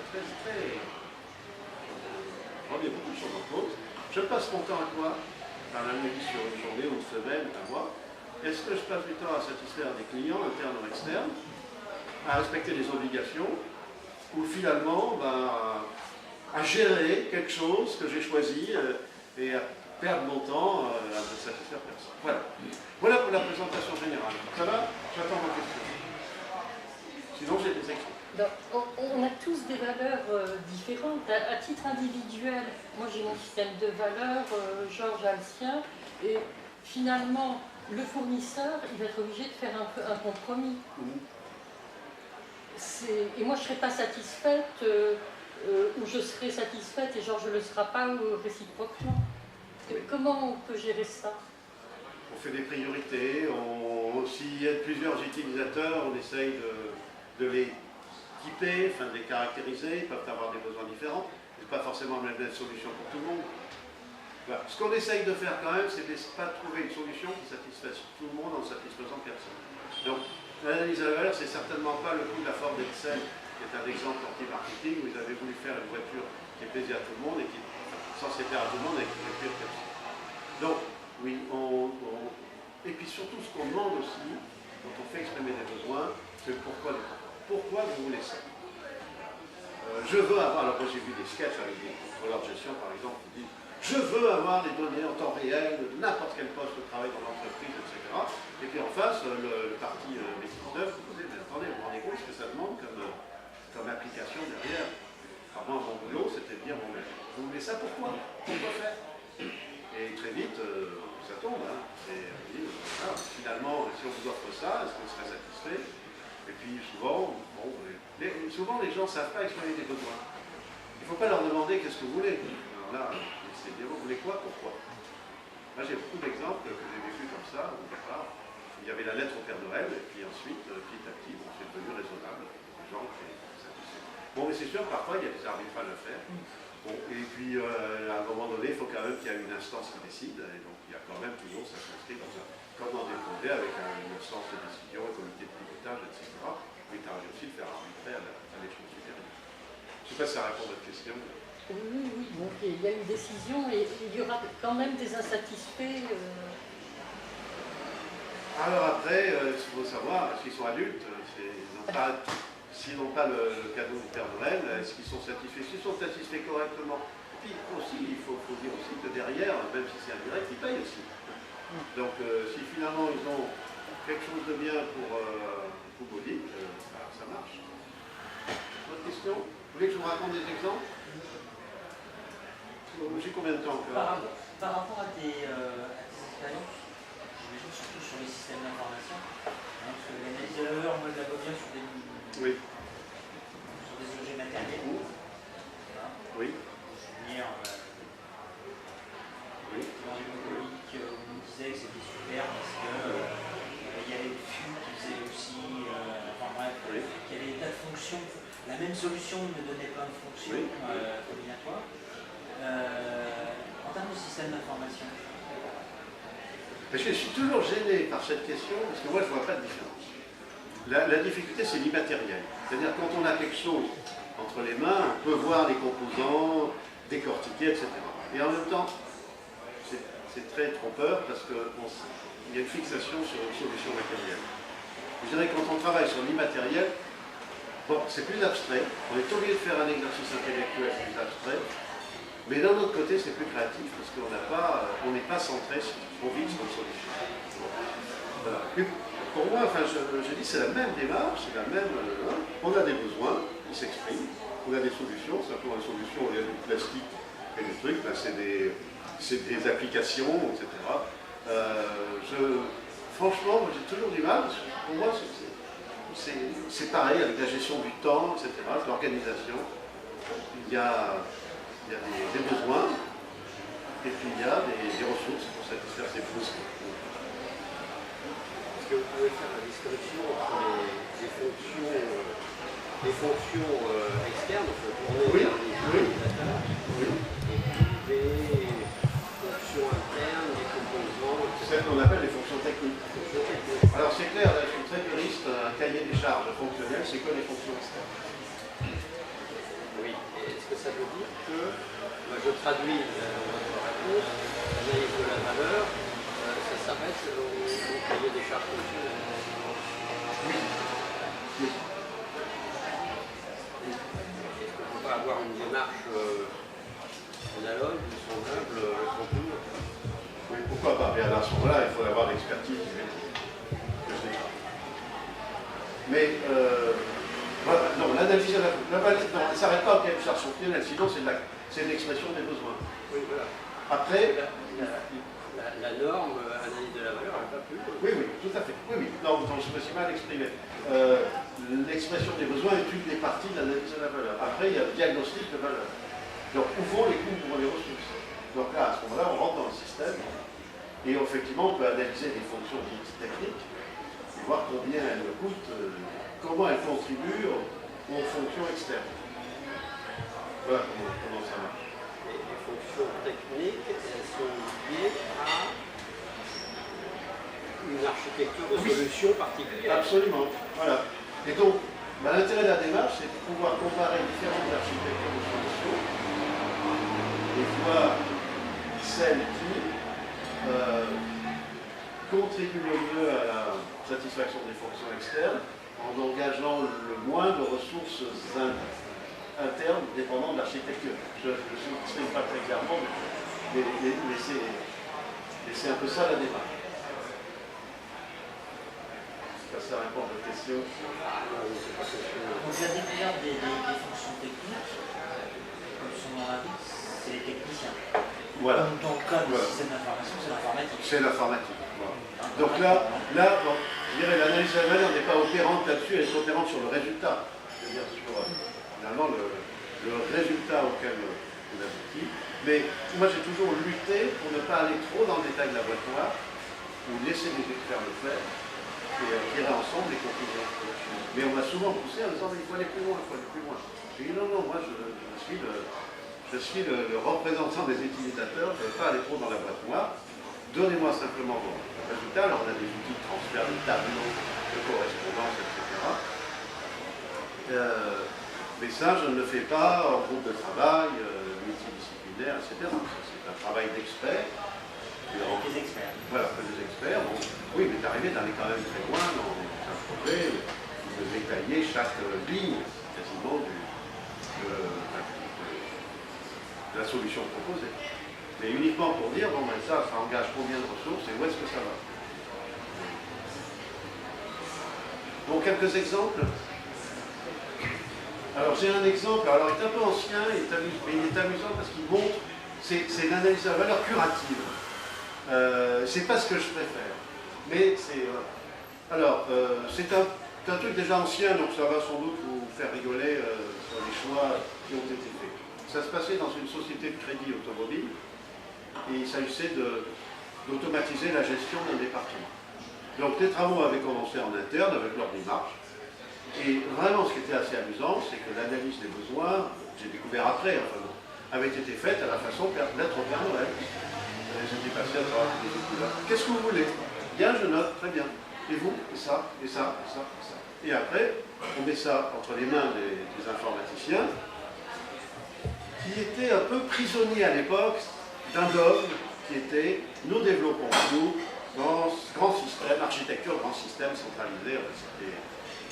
y a beaucoup de choses en cause. Je passe mon temps à quoi? Par l'analyse sur une journée ou une semaine, un mois. Est-ce que je passe du temps à satisfaire des clients, internes ou externes, à respecter les obligations, ou finalement à gérer quelque chose que j'ai choisi et à perdre mon temps à ne satisfaire personne. Voilà pour la présentation générale. Ça va? J'attends vos questions. Sinon, j'ai des exemples. On a tous des valeurs différentes. À titre individuel, moi j'ai mon système de valeurs, Georges a le sien, et finalement, le fournisseur, il va être obligé de faire un compromis. Et moi je ne serai pas satisfaite, ou je serai satisfaite et Georges ne le sera pas réciproquement. Comment on peut gérer ça? On fait des priorités, s'il y a plusieurs utilisateurs, on essaye de les typer, de les caractériser, ils peuvent avoir des besoins différents, c'est pas forcément la même solution pour tout le monde. Voilà. Ce qu'on essaye de faire quand même, c'est de ne pas trouver une solution qui satisfasse tout le monde en satisfaisant personne. Donc, l'analyse de la valeur, c'est certainement pas le coup de la Ford Excel, qui est un exemple anti-marketing, où ils avaient voulu faire une voiture qui plaisait à tout le monde et qui est censée plaire à tout le monde et qui ne plaît personne. Donc, oui, et puis surtout, ce qu'on demande aussi, quand on fait exprimer des besoins, c'est le pourquoi du comment. Pourquoi vous voulez ça? Je veux avoir, alors moi j'ai vu des sketchs avec des contrôleurs de gestion par exemple qui disent je veux avoir les données en temps réel de n'importe quel poste de travail dans l'entreprise, etc. Et puis en face, le parti métier d'œuvre, vous dites mais attendez, vous vous rendez compte ce que ça demande comme application derrière? Alors moi, mon boulot, c'était de dire bon, mais vous voulez ça pourquoi? Pourquoi faire? Et très vite, ça tombe. Hein. Et voilà, finalement, si on vous offre ça, est-ce que vous serez satisfait? Et puis souvent, souvent les gens ne savent pas exprimer des besoins. Il ne faut pas leur demander qu'est-ce que vous voulez. Alors là, c'est dire vous voulez quoi, pourquoi? Moi j'ai beaucoup d'exemples que j'ai vécu comme ça, au départ. Il y avait la lettre au Père Noël, et puis ensuite, petit à petit, c'est devenu raisonnable. Les gens étaient satisfaits. Bon, mais c'est sûr, parfois il y a des arbitrages à faire. Bon, et puis à un moment donné, il faut quand même qu'il y ait une instance qui décide, et donc il y a quand même toujours, ça s'inscrit dans un comment déposer avec une instance de décision, un comité de pilotage, etc. Mais il t'arrive aussi de faire arbitrer à l'échelon supérieur. Je ne sais pas si ça répond à votre question. Oui, donc il y a une décision et il y aura quand même des insatisfaits. Alors après, il faut savoir, est-ce qu'ils sont adultes? S'ils n'ont pas le cadeau du Père Noël, est-ce qu'ils sont satisfaits? S'ils sont satisfaits correctement. Et puis aussi, il faut dire aussi que derrière, même si c'est indirect, ils payent aussi. Donc si finalement ils ont quelque chose de bien pour Bolic, ça marche. Autre question? Vous voulez que je vous raconte des exemples? J'ai combien de temps? Par rapport à tes expériences, j'imagine surtout sur les systèmes d'information, hein, parce que l'analyse de la valeur, moi je la vois bien sur des objets matériels. Hein, oui. Souvenir, Bolic nous disait que c'était super parce que il y avait le flux qui faisait aussi, enfin bref, qu'il y avait des tas de fonctions. La même solution me donnait plein de fonctions combinatoires. En termes de système d'information. Je suis toujours gêné par cette question parce que moi je ne vois pas de différence. La difficulté c'est l'immatériel. C'est-à-dire quand on a quelque chose entre les mains, on peut voir les composants, décortiquer, etc. Et en même temps, c'est très trompeur parce qu'il y a une fixation sur une solution matérielle. Je dirais que quand on travaille sur l'immatériel, Bon, c'est plus abstrait, on est obligé de faire un exercice intellectuel plus abstrait, mais d'un autre côté, c'est plus créatif parce qu'on n'est pas centré trop vite sur une solution. Voilà. Pour moi, enfin, je dis c'est la même démarche, c'est la même. On a des besoins, ils s'expriment, on a des solutions, simplement une solution, il y a du plastique et des trucs, ben, c'est des applications, etc. Franchement, j'ai toujours du mal, parce que pour moi, c'est pareil avec la gestion du temps, etc., l'organisation. Il y a des besoins, et puis il y a des ressources pour satisfaire ces besoins. Est-ce que vous pouvez faire la distinction entre les fonctions externes, on peut tourner vers les utilisateurs, et puis des fonctions internes, des composants, etc. C'est ce qu'on appelle les fonctions techniques. Alors c'est clair, là, je suis très puriste, un cahier des charges fonctionnel, c'est que les fonctions externes. Oui, et est-ce que ça veut dire que, je traduis votre réponse, l'analyse de la valeur, ça s'arrête au cahier des charges fonctionnelles? Oui. Est-ce qu'on ne peut pas avoir une démarche analogue ou semblable pour tout? Oui, pourquoi pas? Mais à ce moment-là, il faut avoir l'expertise du métier. Mais voilà, non, l'analyse de la valeur, non, elle ne s'arrête pas au cahier des charges fonctionnelles, sinon c'est l'expression des besoins. Oui, voilà. Après, la norme analyse de la valeur, elle va plus. oui, tout à fait. Oui. Non, je me suis mal exprimé. L'expression des besoins est une des parties de l'analyse de la valeur. Après, il y a le diagnostic de valeur. Donc, où vont les coûts, où vont les ressources? Donc là, à ce moment-là, on rentre dans le système et effectivement, on peut analyser les fonctions dites techniques et voir combien elles coûtent, comment elles contribuent aux fonctions externes. Voilà comment ça marche. Les fonctions techniques, elles sont liées à une architecture de solution particulière. Absolument. Voilà. Et donc, l'intérêt de la démarche, c'est de pouvoir comparer différentes architectures de solutions et voir celles qui contribuent le mieux à la satisfaction des fonctions externes en engageant le moins de ressources internes dépendant de l'architecture. Je ne m'exprime pas très clairement, mais c'est un peu ça la démarche. Ça répond à votre question. Donc la découverte des fonctions techniques, comme son nom l'indique, c'est les techniciens. Voilà. Dans le cas du système d'information, c'est l'informatique. C'est l'informatique. Voilà. Donc là bon, je dirais l'analyse de la valeur n'est pas opérante là-dessus, elle est opérante sur le résultat. C'est-à-dire sur finalement le résultat auquel on aboutit. Mais moi j'ai toujours lutté pour ne pas aller trop dans le détail de la boîte noire, ou laisser les experts le faire, et tirer ensemble les conclusions. Mais on m'a souvent poussé en disant mais il faut aller plus loin, il faut aller plus loin. J'ai dit non, moi je suis le représentant des utilisateurs, je ne veux pas aller trop dans la boîte noire. Donnez-moi simplement vos résultats. Alors on a des outils de transfert, des tableaux de correspondance, etc. Mais ça, je ne le fais pas en groupe de travail, multidisciplinaire, etc. C'est un travail d'experts. Avec les experts. Voilà, des experts. Bon, oui, mais d'arriver d'aller quand même très loin dans un projet, de détailler chaque ligne quasiment de la solution proposée. Mais uniquement pour dire, bon ben ça engage combien de ressources et où est-ce que ça va. Bon, quelques exemples. Alors j'ai un exemple, alors il est un peu ancien, mais il est amusant parce qu'il montre, c'est l'analyse de la valeur curative. C'est pas ce que je préfère, mais c'est... alors, c'est un truc déjà ancien, donc ça va sans doute vous faire rigoler sur les choix qui ont été faits. Ça se passait dans une société de crédit automobile, et il s'agissait d'automatiser la gestion d'un département. Donc les travaux avaient commencé en interne avec leur démarche, et vraiment ce qui était assez amusant, c'est que l'analyse des besoins, j'ai découvert après, enfin, avait été faite à la façon d'être au Père Noël. J'étais passé à travers les études. Qu'est-ce que vous voulez? Bien, je note, très bien. Et vous? Et ça, et ça, et ça, et ça. Et après, on met ça entre les mains des informaticiens, qui étaient un peu prisonniers à l'époque d'un dogme qui était nous développons, nous, dans ce grand système, architecture, grand système centralisé, c'était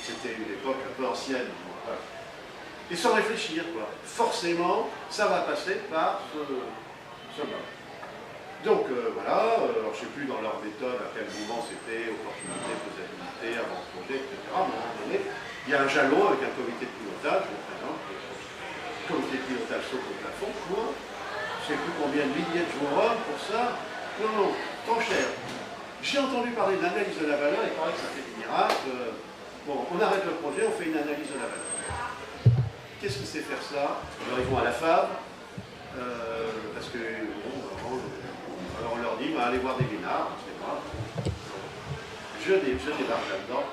C'était une époque un peu ancienne. Voilà. Et sans réfléchir, quoi. Forcément, ça va passer par ce mode. Donc voilà, alors, je ne sais plus dans leur méthode à quel moment c'était, opportunité, faisabilité, avant-projet, etc. À un moment donné, il y a un jalon avec un comité de pilotage, je présente, le comité de pilotage saute au plafond, quoi. Je ne sais plus combien de milliers de jours pour ça. Non, trop cher. J'ai entendu parler d'analyse de la valeur, il paraît que ça fait des miracles. Bon, on arrête le projet, on fait une analyse de la valeur. Qu'est-ce qui sait faire ça? Alors ils vont à la FAB, parce que bon, alors on leur dit, bah, allez voir des Ménards, etc. Je débarque là-dedans.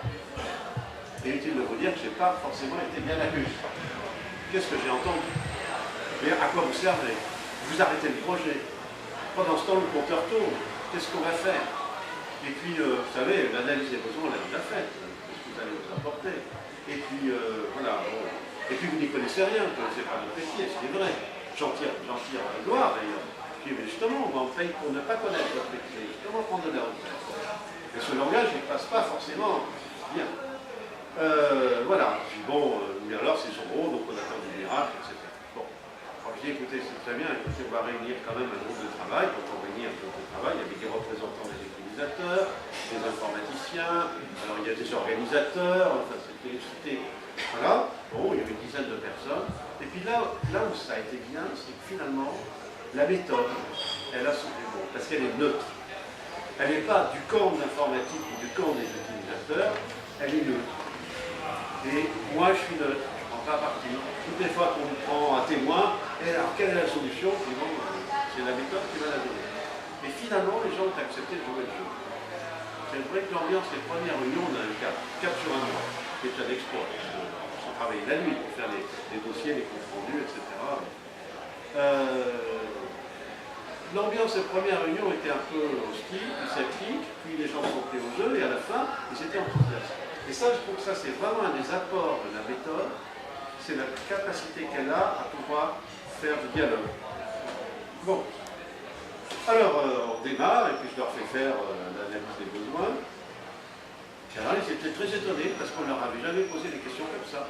Et inutile de vous dire que je n'ai pas forcément été bien accueilli. Qu'est-ce que j'ai entendu? Mais à quoi vous servez? Vous arrêtez le projet. Pendant ce temps, le compteur tourne. Qu'est-ce qu'on va faire? Et puis, vous savez, l'analyse des besoins, on l'a déjà faite. Qu'est-ce que vous allez vous apporter? Et puis, voilà. Bon. Et puis, vous n'y connaissez rien, vous ne connaissez pas notre métier, c'est vrai. J'en tire la gloire, d'ailleurs. Mais justement, on paye pour ne pas connaître votre métier. Comment prendre de la hauteur? Et ce langage, il ne passe pas forcément bien. Voilà. Puis bon, mais alors, c'est son gros, donc on attend du miracle, etc. Bon. Alors, je dis, écoutez, c'est très bien, écoutez, on va réunir quand même un groupe de travail. Quand on réunit un groupe de travail, il y avait des représentants des utilisateurs, des informaticiens, alors il y a des organisateurs, enfin, c'était. Voilà. Bon, il y avait une dizaine de personnes. Et puis là où ça a été bien, c'est que finalement, la méthode, elle a son défaut, parce qu'elle est neutre. Elle n'est pas du camp de l'informatique ou du camp des utilisateurs, elle est neutre. Et moi, je suis neutre, je ne prends pas parti. Toutes les fois qu'on me prend un témoin, et alors quelle est la solution? Bon, c'est la méthode qui va la donner. Et finalement, les gens ont accepté de jouer le jeu. C'est vrai que l'ambiance des premières réunions, on a eu 4 sur un mois, qui est un exploit. On travaillait la nuit pour faire les dossiers, les comptes rendus, etc. L'ambiance des premières réunions était un peu hostile, sceptique, puis les gens sont pris au jeu, et à la fin, ils étaient enthousiastes. Et ça, je trouve que ça, c'est vraiment un des apports de la méthode, c'est la capacité qu'elle a à pouvoir faire du dialogue. Bon. Alors, on démarre, et puis je leur fais faire l'analyse des besoins. Et alors, ils étaient très étonnés, parce qu'on ne leur avait jamais posé des questions comme ça.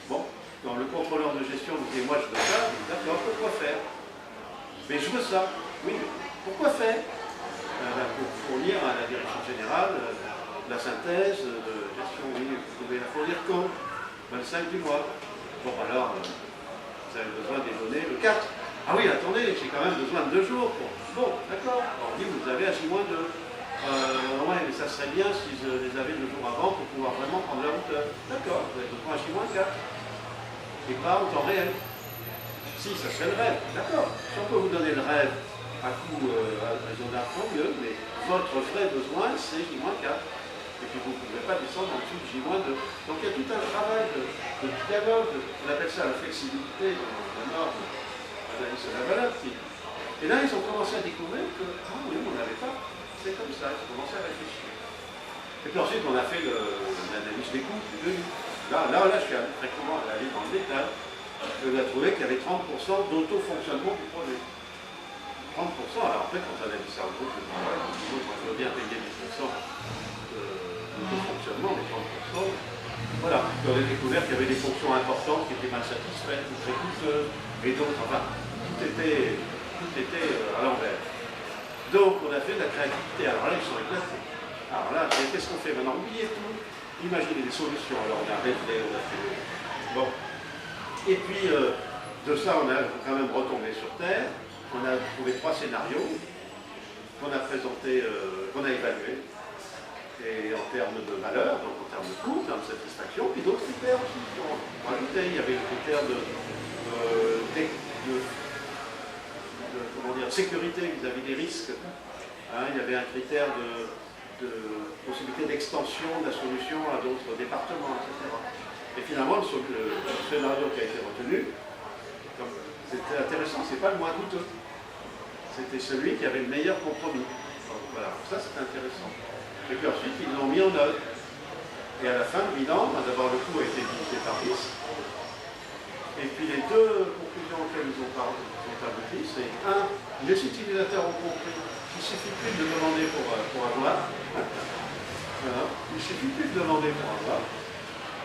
Bon, quand le contrôleur de gestion nous disait, moi je veux ça, je dis, d'accord, pourquoi faire? Mais je veux ça. Oui, mais pourquoi faire? Pour fournir à la direction générale la synthèse de gestion, oui, vous pouvez la fournir quand? Le 5 du mois. Bon, alors, vous avez besoin des données le 4. Ah oui, attendez, j'ai quand même besoin de 2 jours. Bon, d'accord. On dit, vous avez à J-2. Ouais, mais ça serait bien si je les avais 2 jours avant pour pouvoir vraiment prendre la hauteur. D'accord, vous avez besoin à J-4. Et pas en temps réel. Si, ça serait le rêve. D'accord. Si on peut vous donner le rêve à coût raisonnable, tant mieux, mais votre vrai besoin, c'est J-4. Et puis vous ne pouvez pas descendre en dessous de J-2. Donc il y a tout un travail de dialogue, on appelle ça la flexibilité dans la norme, l'analyse de la valeur. Et là, ils ont commencé à découvrir que, ah oui, on n'avait pas, c'est comme ça, ils ont commencé à réfléchir. Et puis ensuite, on a fait l'analyse des coûts, du devis. Là, je suis très comment aller dans le détail. On a trouvé qu'il y avait 30% d'autofonctionnement du projet. 30%, alors après, quand on a dit ça au groupe de travail, on veut bien payer 10% d'autofonctionnement, mais 30%. Voilà, on a découvert qu'il y avait des fonctions importantes qui étaient mal satisfaites, ou très coûteuses, et d'autres, enfin, tout était à l'envers. Donc, on a fait de la créativité. Alors là, ils sont éclatés. Alors là, qu'est-ce qu'on fait maintenant? Oubliez tout. Imaginez des solutions. Alors, on a rêvé, on a fait... Bon. Et puis, de ça, on a quand même retombé sur Terre. On a trouvé 3 scénarios qu'on a présentés, qu'on a évalués. Et en termes de valeur, donc en termes de coût, en termes de satisfaction, puis d'autres critères aussi qui ont rajouté. Il y avait le critère de comment dire, sécurité vis-à-vis des risques. Hein, il y avait un critère de possibilité d'extension de la solution à d'autres départements, etc. Et finalement, le scénario qui a été retenu, c'était intéressant, c'est pas le moins coûteux. C'était celui qui avait le meilleur compromis. Donc, voilà, ça c'est intéressant. Et puis ensuite, ils l'ont mis en œuvre. Et à la fin du bilan, d'abord le coût a été divisé par 10. Et puis les 2 conclusions auxquelles ils ont abouti, c'est 1, les utilisateurs ont compris qu'il ne suffit plus de demander pour avoir. Voilà. Il suffit plus de demander pour avoir.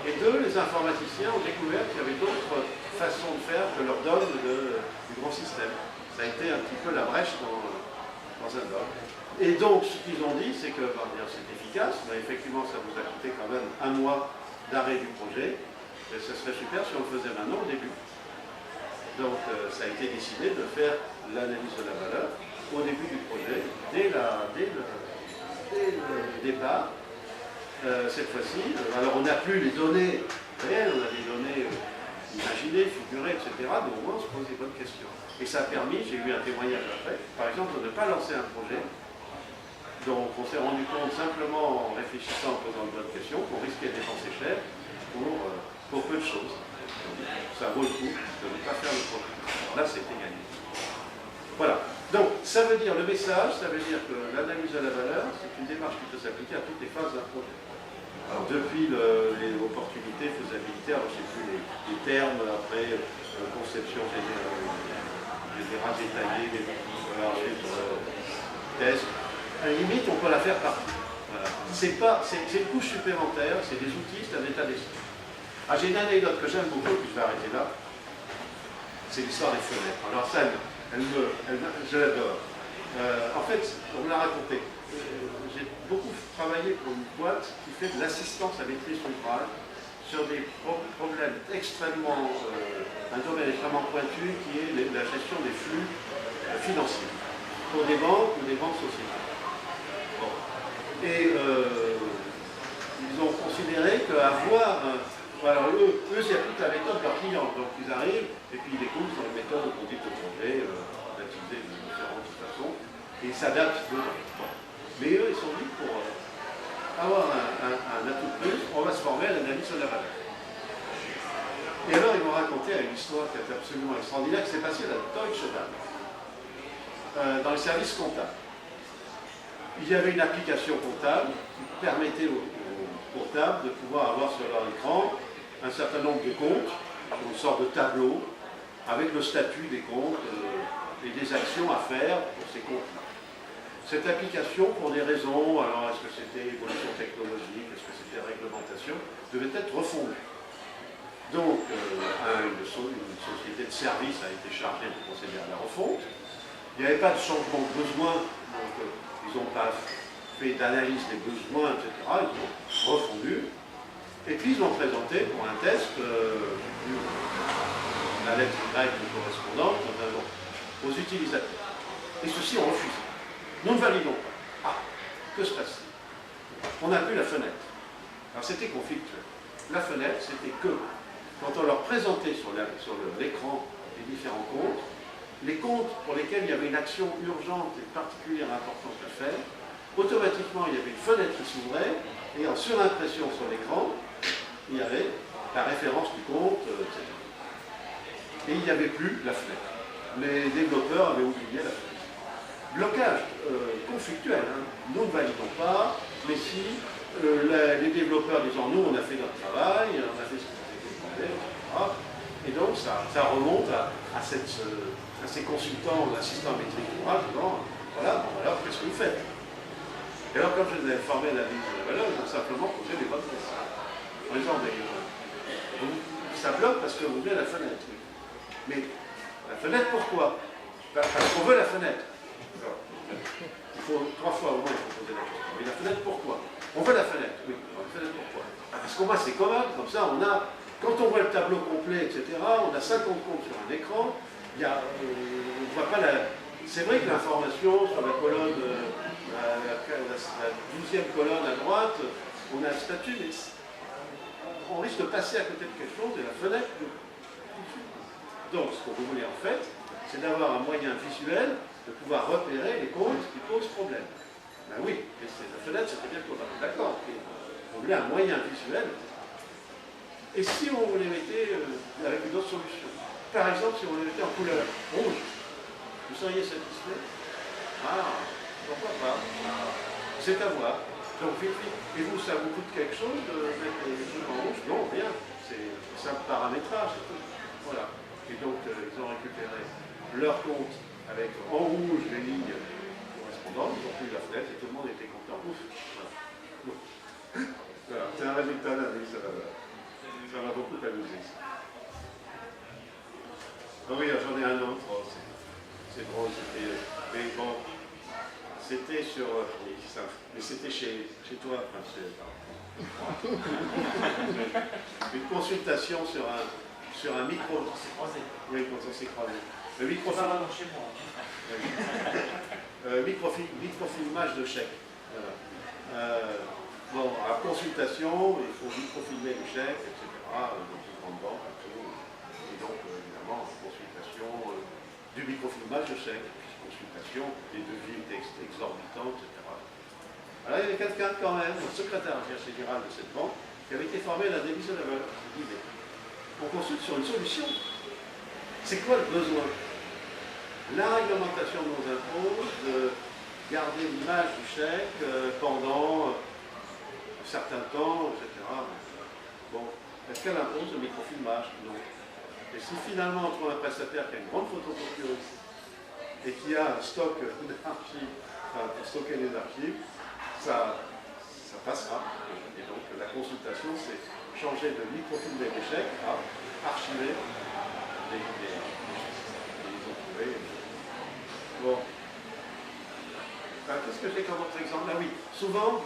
Et deux, les informaticiens ont découvert qu'il y avait d'autres façons de faire que leur dogme du grand système. Ça a été un petit peu la brèche dans un dogme. Et donc, ce qu'ils ont dit, c'est que c'est efficace, mais effectivement, ça vous a coûté quand même 1 mois d'arrêt du projet. Et ce serait super si on le faisait maintenant au début. Donc, ça a été décidé de faire l'analyse de la valeur au début du projet, dès le départ. Cette fois-ci, alors on n'a plus les données réelles, on a des données imaginées, figurées, etc. Mais au moins on se pose des bonnes questions. Et ça a permis, j'ai eu un témoignage après, par exemple, de ne pas lancer un projet. Donc on s'est rendu compte simplement en réfléchissant, en posant de bonnes questions, qu'on risquait de dépenser cher pour peu de choses. Ça vaut le coup de ne pas faire le projet. Là c'était gagné. Voilà. Donc ça veut dire, le message, ça veut dire que l'analyse de la valeur, c'est une démarche qui peut s'appliquer à toutes les phases d'un projet. Alors depuis les opportunités, faisabilité, alors je ne sais plus les termes, après conception générale détaillée, test, à la limite on peut la faire partout. Voilà. C'est une couche supplémentaire, c'est des outils, c'est un état d'esprit. Ah, j'ai une anecdote que j'aime beaucoup, puis je vais arrêter là, c'est l'histoire des fenêtres. Alors ça, je l'adore. En fait, on me l'a raconté. J'ai beaucoup travaillé pour une boîte qui fait de l'assistance à maîtrise d'ouvrage sur des problèmes extrêmement, un domaine extrêmement pointu qui est la gestion des flux financiers pour des banques ou des banques sociétaires. Bon. Et ils ont considéré qu'avoir alors eux, il y a toute la méthode de leurs clients, donc ils arrivent et puis ils découvrent sur les méthodes de conduite de projet, d'activités de différentes façons, et ils s'adaptent dedans. Bon. Mais eux, ils sont dit pour avoir un atout de plus, on va se former à l'analyse de la valeur. Et alors ils m'ont raconté une histoire qui est absolument extraordinaire, qui s'est passée à la Deutsche Bank, dans les services comptables. Il y avait une application comptable qui permettait aux comptables de pouvoir avoir sur leur écran un certain nombre de comptes, une sorte de tableau, avec le statut des comptes et des actions à faire pour ces comptes-là. Cette application, pour des raisons, alors est-ce que c'était évolution technologique, est-ce que c'était réglementation, devait être refondue. Donc, une société de service a été chargée de procéder à la refonte. Il n'y avait pas de changement de besoin, donc ils n'ont pas fait d'analyse des besoins, etc. Ils ont refondu. Et puis ils ont présenté pour un test la lettre grecque correspondante aux utilisateurs. Et ceux-ci ont refusé. Nous ne validons pas. Ah, que se passe-t-il? On n'a plus la fenêtre. Alors c'était conflictuel. La fenêtre, c'était que quand on leur présentait sur l'écran les différents comptes, les comptes pour lesquels il y avait une action urgente et particulière importante à faire, automatiquement il y avait une fenêtre qui s'ouvrait et en surimpression sur l'écran, il y avait la référence du compte, etc. Et il n'y avait plus la fenêtre. Les développeurs avaient oublié la fenêtre. Blocage conflictuel, hein. Nous ne validons pas, mais si les développeurs disant nous on a fait notre travail, on a fait ce qu'on était demandé, etc. Et donc ça remonte à ces consultants, assistants maîtrise d'ouvrage, disant voilà, bon, alors qu'est-ce que vous faites? Et alors quand je les ai formés à la liste de la valeur, ils ont simplement posé les bonnes questions. En disant mais ça bloque parce que vous voulez la fenêtre. Mais la fenêtre pourquoi? Parce qu'on veut la fenêtre. Alors, il faut 3 fois au moins il faut poser la question. Mais la fenêtre pourquoi? On veut la fenêtre. Oui, la fenêtre pourquoi? Parce qu'au moins c'est commode, comme ça on a, quand on voit le tableau complet, etc., on a 50 comptes sur un écran, on ne voit pas la. C'est vrai que l'information sur la colonne, la 12e colonne à droite, on a un statut, mais on risque de passer à côté de quelque chose et la fenêtre. Donc ce que vous voulez en fait, c'est d'avoir un moyen visuel de pouvoir repérer les comptes qui posent problème. Ben oui, mais la fenêtre, c'est bien qu'on va. D'accord, on voulait un moyen visuel. Et si on les mettait avec une autre solution? Par exemple, si on les mettait en couleur rouge, vous seriez satisfait? Ah, pourquoi pas? C'est à voir. Donc, et vous, ça vous coûte quelque chose de mettre les trucs en rouge? Non, rien. C'est simple paramétrage, c'est tout. Voilà. Et donc, ils ont récupéré leur compte avec en rouge les lignes correspondantes, ils ont pris la fenêtre et tout le monde était content. Ouf. Voilà. résultat d'analyse de la valeur. Ça m'a beaucoup amusé. Ah oui, j'en ai un autre. Oh, c'est drôle. Mais bon, c'était sur. Mais c'était chez toi, enfin, une consultation sur un micro. On s'est croisés. Oui, quand on s'est croisés. Le microfilm... chez moi. microfilmage de chèque. Voilà. Bon, à consultation, il faut microfilmer le chèque, etc. Dans une grande banque et tout. Et donc, évidemment, consultation du microfilmage de chèque, consultation des devis exorbitants, etc. Alors, il y avait quelqu'un quand même, le secrétaire général de cette banque, qui avait été formé à la devise de la valeur. Il dit, mais on consulte sur une solution. C'est quoi le besoin? La réglementation nous impose de garder l'image du chèque pendant un certain temps, etc. Bon, est-ce qu'elle impose le microfilmage? Non. Et si finalement on trouve un prestataire qui a une grande photocopieuse et qui a un stock d'archives, enfin pour stocker les archives, ça passera. Et donc la consultation, c'est changer de microfilmer les chèques à archiver les trouver. Bon. Qu'est-ce que j'ai comme autre exemple? Ah oui, souvent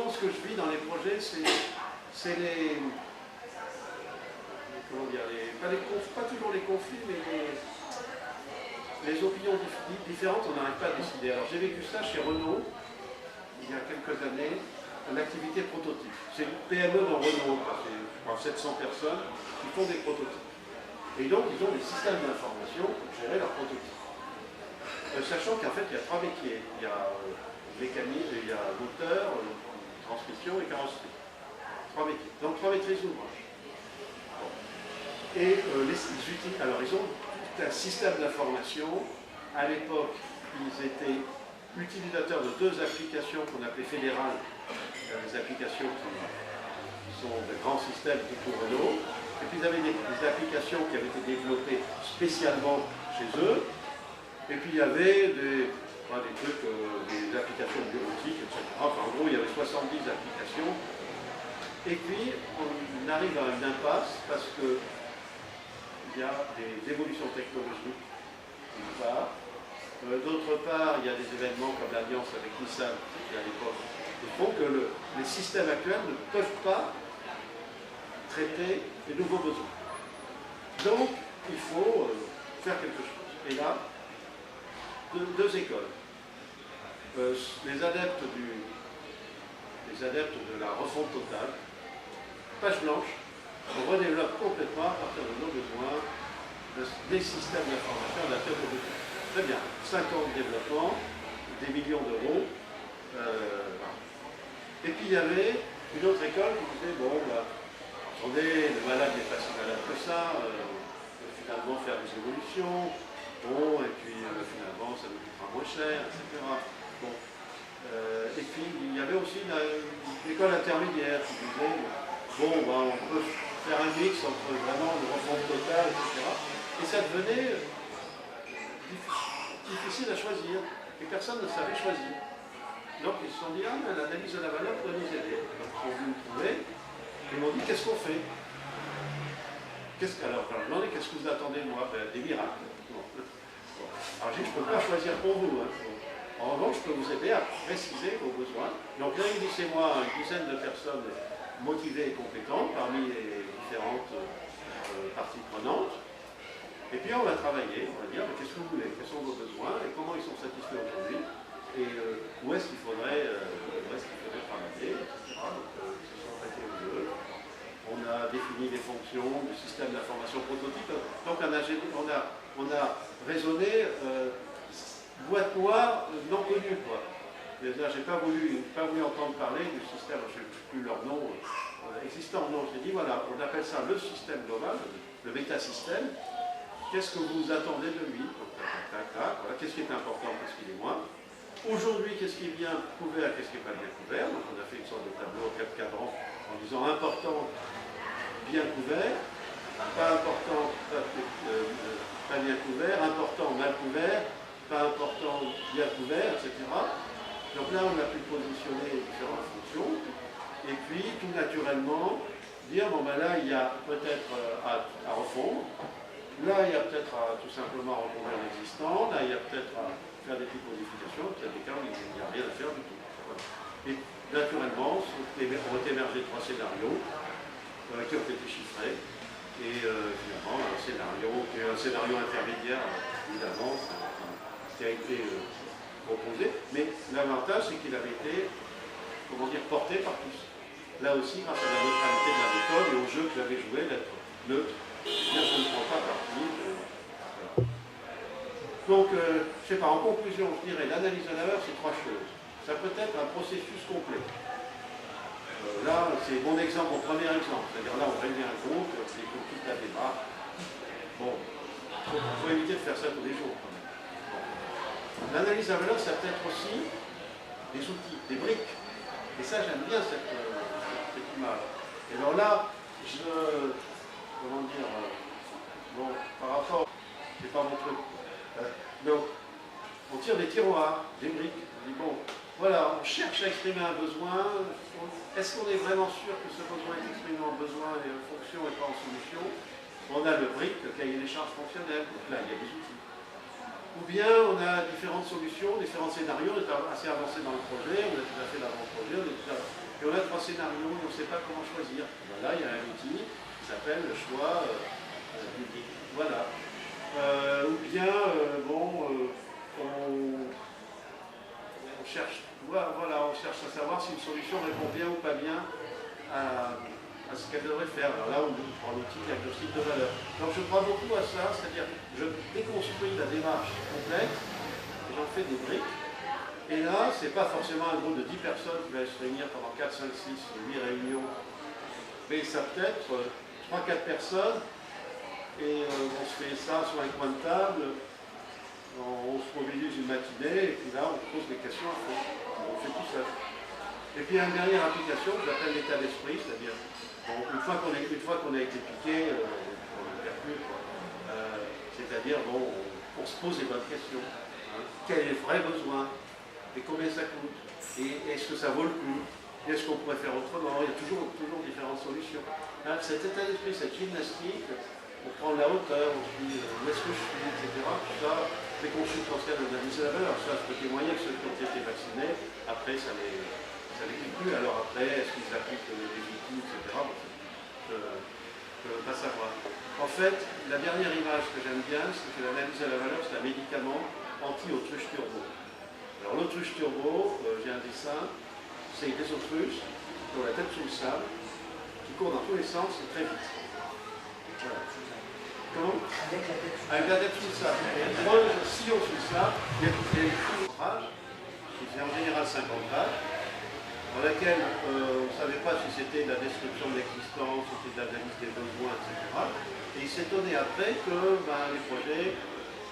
ce que je vis dans les projets, c'est les... Comment dire, pas toujours les conflits, mais les opinions différentes, on n'arrive pas à décider. Alors j'ai vécu ça chez Renault, il y a quelques années, l'activité prototype. C'est une PME dans Renault, c'est je crois 700 personnes qui font des prototypes. Et donc ils ont des systèmes d'information pour gérer leurs prototypes. Sachant qu'en fait il y a trois métiers. Il y a mécanique, il y a moteur, transmission et carrosserie. Trois métiers. Donc trois maîtrises d'ouvrage. Bon. Et ils ont tout un système d'information. À l'époque, ils étaient utilisateurs de deux applications qu'on appelait fédérales. Des applications qui sont de grands systèmes pour Renault. Et puis ils avaient des applications qui avaient été développées spécialement chez eux. Et puis il y avait des applications bureautiques, etc. Enfin, en gros, il y avait 70 applications. Et puis, on arrive à une impasse parce qu'il y a des évolutions technologiques, d'une part. D'autre part, il y a des événements comme l'alliance avec Nissan, à l'époque, qui font que les systèmes actuels ne peuvent pas traiter les nouveaux besoins. Donc, il faut faire quelque chose. Et là, deux écoles. Les adeptes de la refonte totale, page blanche, on redéveloppe complètement à partir de nos besoins des systèmes d'information adaptés aux besoins. Très bien, 5 ans de développement, des millions d'euros. Et puis il y avait une autre école qui disait, bon, attendez, le malade n'est pas si malade que ça, on peut finalement faire des évolutions. Bon, et puis finalement ça nous coûtera moins cher, etc. Bon. Et puis il y avait aussi l'école intermédiaire qui disait bon, on peut faire un mix entre vraiment le refonte totale, etc. Et ça devenait difficile à choisir. Et personne ne savait choisir. Donc ils se sont dit, ah, mais l'analyse de la valeur pourrait nous aider. Donc ils sont venus me trouver, ils m'ont dit, qu'est-ce qu'on fait? Alors je leur ai demandé, qu'est-ce que vous attendez de moi? Des miracles. Alors je dis, je ne peux pas choisir pour vous. Hein. En revanche, je peux vous aider à préciser vos besoins. Donc réunissez-moi une dizaine de personnes motivées et compétentes parmi les différentes parties prenantes. Et puis on va travailler, on va dire, qu'est-ce que vous voulez, quels sont vos besoins et comment ils sont satisfaits aujourd'hui et où est-ce qu'il faudrait travailler, etc. Donc ils se sont prêtés au jeu. On a défini les fonctions du système d'information prototype. Donc on a raisonné boîte noire non connue, quoi. Là, j'ai pas voulu entendre parler du système, je ne sais plus leur nom existant. Non, j'ai dit voilà, on appelle ça le système global, le métasystème. Qu'est-ce que vous attendez de lui? Voilà, qu'est-ce qui est important, qu'est-ce qui est moins? Aujourd'hui, qu'est-ce qui est bien couvert, qu'est-ce qui n'est pas bien couvert? Donc on a fait une sorte de tableau 4 cadrans en disant important, bien couvert, pas important, pas bien couvert, important, mal couvert, pas important, bien couvert, etc. Donc là, on a pu positionner différentes fonctions. Et puis, tout naturellement dire, bon ben là il y a peut-être à refondre, là il y a peut-être à tout simplement reconduire l'existant, là il y a peut-être à faire des petites modifications, peut-être des cas où il n'y a rien à faire du tout. Voilà. Et naturellement, ont émergé 3 scénarios qui ont été chiffrés, et finalement un scénario qui est un scénario intermédiaire, évidemment, qui a été proposé, mais l'avantage c'est qu'il avait été, comment dire, porté par tous. Là aussi, grâce à la neutralité de la méthode et au jeu que j'avais joué, d'être neutre, bien je ne prends pas parti. Voilà. Donc, je ne sais pas, en conclusion, je dirais l'analyse de la valeur, c'est 3 choses. Ça peut être un processus complet. Là, c'est mon exemple, mon premier exemple. C'est-à-dire là, on règle un compte, c'est comme toute la démarche. Bon, il faut éviter de faire ça tous les jours. Bon. L'analyse de la valeur, ça peut être aussi des outils, des briques. Et ça, j'aime bien cette image. Et alors là, comment dire, bon, par rapport, c'est pas mon truc. Donc, on tire des tiroirs, des briques. On dit, bon, voilà, on cherche à exprimer un besoin. Est-ce qu'on est vraiment sûr que ce besoin est exprimé en besoin et en fonction et pas en solution? On a le brique, le cahier des charges fonctionnel. Donc là, il y a des outils. Ou bien on a différentes solutions, différents scénarios, on est assez avancé dans le projet, on a tout à fait l'avant-projet, et on a 3 scénarios et on ne sait pas comment choisir. Ben là, il y a un outil qui s'appelle le choix du. Voilà. Ou bien, on cherche, voilà, on cherche à savoir si une solution répond bien ou pas bien à ce qu'elle devrait faire. Alors là, on prend l'outil diagnostic de valeur. Donc je crois beaucoup à ça, c'est-à-dire je déconstruis la démarche complexe, et j'en fais des briques. Et là, ce n'est pas forcément un groupe de 10 personnes qui va se réunir pendant 4, 5, 6, 8 réunions, mais ça peut être 3-4 personnes, et on se fait ça sur un coin de table, on se mobilise une matinée, et puis là, on pose des questions à fond. On fait tout ça. Et puis, il y a une dernière application que j'appelle l'état d'esprit, c'est-à-dire, bon, une fois qu'on a été piqué, on ne perd plus, c'est-à-dire, bon, on se pose les bonnes questions. Hein. Quel est le vrai besoin? Et combien ça coûte? Et est-ce que ça vaut le coup? Est-ce qu'on pourrait faire autrement? Il y a toujours différentes solutions. Hein, cet état d'esprit, cette gymnastique, on prend la hauteur, on se dit où est-ce que je suis, etc. Tout ça, les consultationnels d'analyse de la valeur, ça, je peux témoigner que ceux qui ont été vaccinés, après, ça les dit plus. Alors après, est-ce qu'ils appliquent les outils, etc. Je ne veux pas savoir. En fait, la dernière image que j'aime bien, c'est que l'analyse de la valeur, c'est un médicament anti-autruche turbo. Alors l'autruche turbo, j'ai un dessin, c'est des autruches qui ont la tête sous le sable, qui courent dans tous les sens et très vite. Voilà. Comment? Avec la tête sous le sable. Il y a 3 sillons sous le sable, il y a des pages, qui faisaient en général 50 pages, dans laquelle on ne savait pas si c'était de la description de l'existence, si c'était de l'analyse des besoins, etc. Et il s'étonnait après que les projets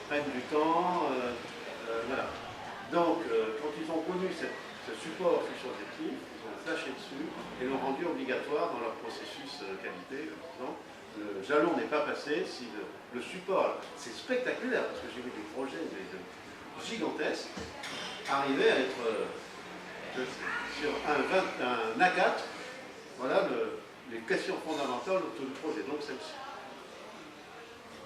prennent du temps. Voilà. Donc, quand ils ont connu ce support fiche objectif, ils ont flashé dessus et l'ont rendu obligatoire dans leur processus qualité, en disant le jalon n'est pas passé si le support, c'est spectaculaire, parce que j'ai vu des projets gigantesques arriver à être sur un A4, voilà les questions fondamentales autour du projet, donc celle-ci.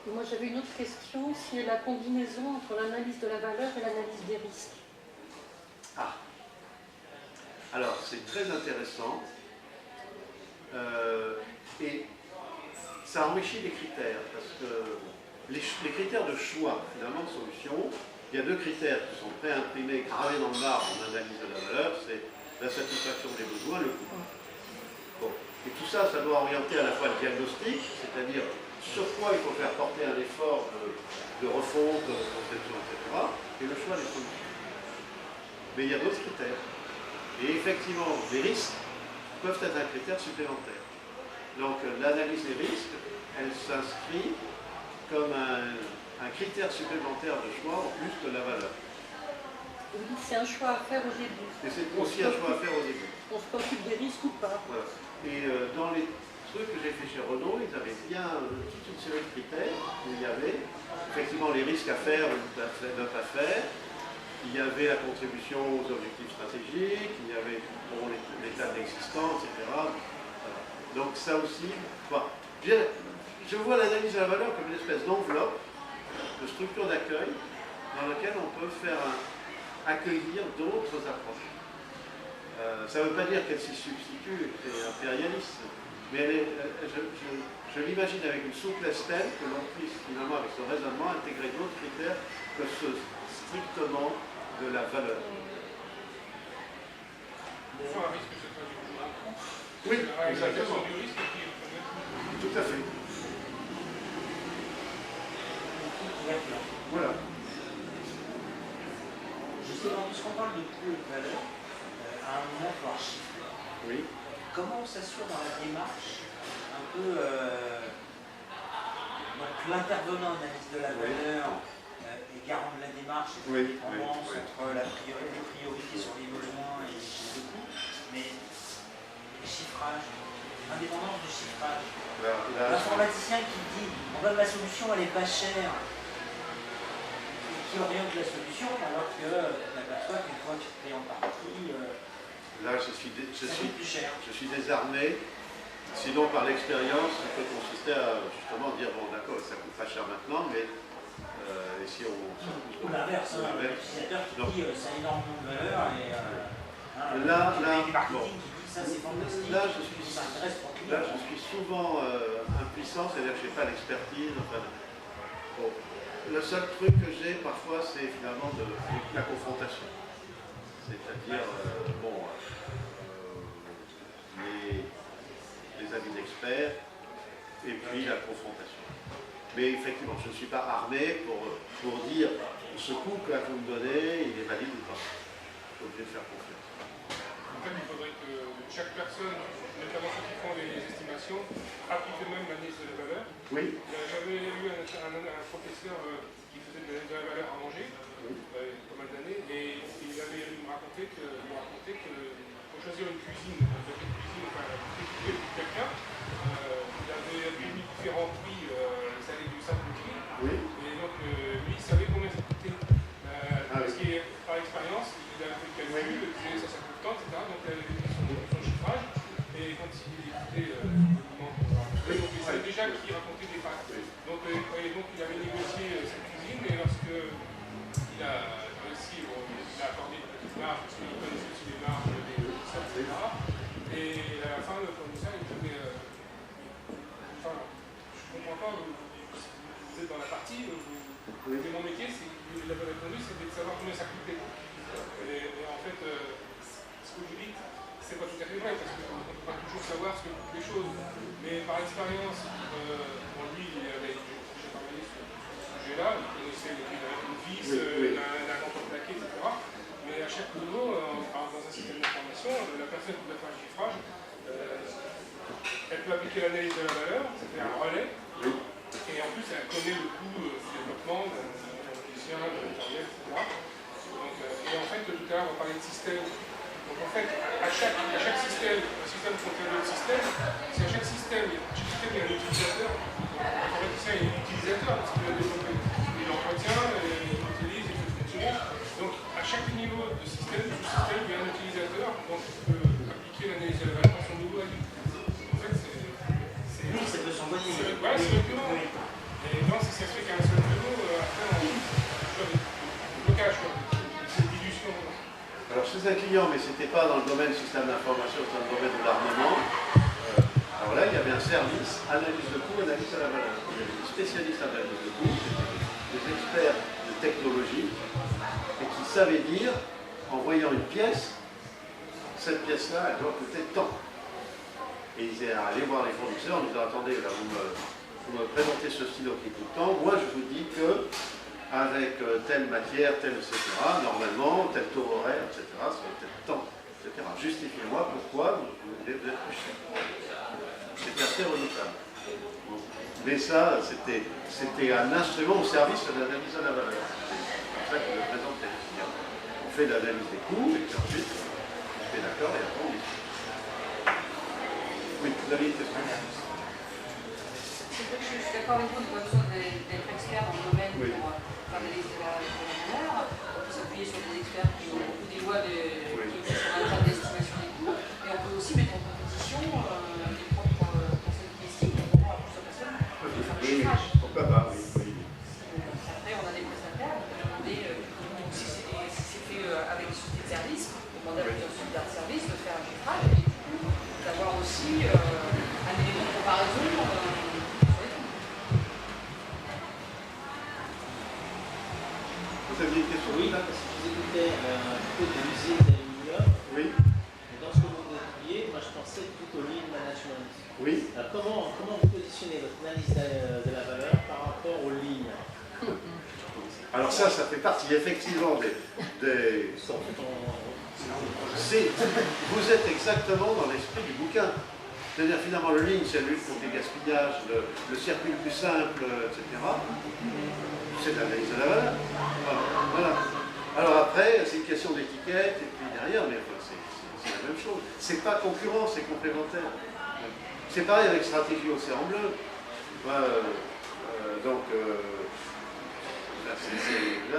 Moi j'avais une autre question, c'est la combinaison entre l'analyse de la valeur et l'analyse des risques. Ah, alors c'est très intéressant et ça enrichit les critères parce que les critères de choix finalement de solution, il y a 2 critères qui sont pré-imprimés, gravés dans le marbre en analyse de la valeur, c'est la satisfaction des besoins, le coût. Bon. Et tout ça, ça doit orienter à la fois le diagnostic, c'est-à-dire sur quoi il faut faire porter un effort de refonte, de conception, etc., et le choix des solutions. Mais il y a d'autres critères. Et effectivement, les risques peuvent être un critère supplémentaire. Donc l'analyse des risques, elle s'inscrit comme un critère supplémentaire de choix en plus de la valeur. Oui, c'est un choix à faire au début. Et c'est aussi un choix à faire au début. On se préoccupe des risques ou pas. Voilà. Et dans les trucs que j'ai fait chez Renault, ils avaient bien toute une série de critères où il y avait effectivement les risques à faire ou ne pas faire. Il y avait la contribution aux objectifs stratégiques, il y avait l'état d'existence, etc. Donc ça aussi, bon, je vois l'analyse de la valeur comme une espèce d'enveloppe, de structure d'accueil, dans laquelle on peut faire accueillir d'autres approches. Ça ne veut pas dire qu'elle s'y substitue, c'est impérialiste, mais je l'imagine avec une souplesse telle que l'on puisse finalement, avec ce raisonnement, intégrer d'autres critères que ceux strictement de la valeur. Oui, exactement. Tout à fait. Voilà. Justement, puisqu'on parle de coût et de valeur, à un moment, il faut chiffrer. Oui. Comment on s'assure dans la démarche un peu donc l'intervenant en analyse de la valeur est garant de la démarche et de la dépendance entre les priorités sur les besoins et les coûts, mais le chiffrage, indépendance du chiffrage. L'informaticien qui dit la solution elle est pas chère, qui oriente la solution alors que on aperçoit qu'une fois que tu payes en partie, là je suis désarmé. Sinon par l'expérience, ça peut consister à justement dire bon d'accord, ça coûte pas cher maintenant, mais et si on ou l'inverse, l'utilisateur qui dit ça a énormément de valeur et du marketing qui dit ça c'est fantastique, ça intéresse pour tout le monde. Là je suis souvent impuissant, c'est-à-dire que je n'ai pas l'expertise. Enfin, bon. Le seul truc que j'ai parfois, c'est finalement la confrontation. C'est-à-dire, les avis d'experts et puis la confrontation. Mais effectivement, je ne suis pas armé pour dire ce coût que vous me donnez, il est valide ou pas. Je suis obligé de faire confiance. En fait, il faudrait que chaque personne, notamment ceux qui font les estimations, applique eux-mêmes l'analyse de la valeur. Oui. J'avais eu un professeur qui faisait de l'analyse de la valeur à Angers, pas mal d'années, et il me racontait que pour choisir une cuisine, quelqu'un, il avait mis différents prix, ça allait du simple au prix, et donc lui, il savait combien ça coûtait. Parce qu'il, par expérience, il avait fait le calcul, il disait ça coûte tant, etc. Donc il avait fait son chiffrage, et quand il écoutait donc il savait déjà qu'il racontait des facts. Donc il avait négocié cette cuisine, et lorsque il a réussi, il a accordé une petite marge, parce qu'il connaissait aussi les marges des fournisseurs, etc. Et à la fin, le fournisseur, il devait. Enfin, je ne comprends pas, vous êtes dans la partie, mon métier, il avait répondu, c'était de savoir combien ça coûtait. Et en fait, ce que vous dites, c'est pas tout à fait vrai, parce qu'on ne peut pas toujours savoir ce que coûtent les choses. Mais par expérience, lui, il avait déjà travaillé sur ce sujet-là, il connaissait une vis, la contreplaqué, etc. Mais à chaque niveau, dans un système d'information, la personne qui doit faire le chiffrage, elle peut appliquer l'analyse de la valeur, ça fait un relais, et en plus elle connaît le coût du développement, d'un logiciel, d'un matériel, etc. Donc, et en fait, tout à l'heure, on parlait de système. Donc en fait, à chaque système, un système contient d'autres systèmes. Si à chaque système, il y a un utilisateur, l'informaticien est l'utilisateur parce qu'il a développé. Il l'entretient, il l'utilise, il fait fonctionner. Donc à chaque niveau de système, il y a un utilisateur, donc il peut appliquer l'analyse de la valeur à son niveau adulte. En fait, c'est. Oui, ça peut s'envoyer. Ouais, c'est exactement. Et non, si ça se fait qu'à un seul niveau, après, on a un blocage, c'est une dilution. Alors chez un client, mais ce n'était pas dans le domaine du système d'information, c'était dans le domaine de l'armement. Alors là, il y avait un service, analyse de coût, analyse de la valeur. Il y avait des spécialistes d'analyse de coût, des experts de technologie, et qui savaient dire, en voyant une pièce, cette pièce-là, elle doit coûter tant. Et ils allaient voir les fournisseurs en disant, attendez, là, vous me présentez ce stylo qui coûte tant, moi je vous dis que avec telle matière, telle, etc., normalement, tel taux horaire, etc., ça va être tant, etc. Justifiez-moi pourquoi vous êtes plus cher. C'était assez redoutable. Mais ça, c'était un instrument au service de l'analyse de la valeur. C'est comme ça qu'il le présentait. On fait l'analyse des coûts, et puis ensuite, on se met d'accord et après on dit. Oui, vous avez une question. Je suis d'accord avec vous, on n'a pas besoin d'être expert dans le domaine pour faire l'analyse de la valeur. On peut s'appuyer sur des experts qui ont beaucoup des lois qui existent en matière d'estimation des coûts. Et on peut aussi mettre en compétition les propres aussi un élément de comparaison sur les tons. Vous aviez une question? Oui, parce que je vous écoutais un peu de l'usine d'aluminium. Oui. Et dans ce que vous décriviez, moi je pensais plutôt lean management. Oui. Alors, comment vous positionnez votre analyse de la valeur par rapport au lean? Alors ça fait partie effectivement des... Vous êtes exactement dans l'esprit du bouquin. C'est-à-dire finalement le lean, c'est la lutte contre les gaspillages, le circuit le plus simple, etc. C'est l'analyse de la valeur. Voilà. Alors après, c'est une question d'étiquette, et puis derrière, mais enfin, c'est la même chose. C'est pas concurrent, c'est complémentaire. C'est pareil avec stratégie Océan Bleu. Donc,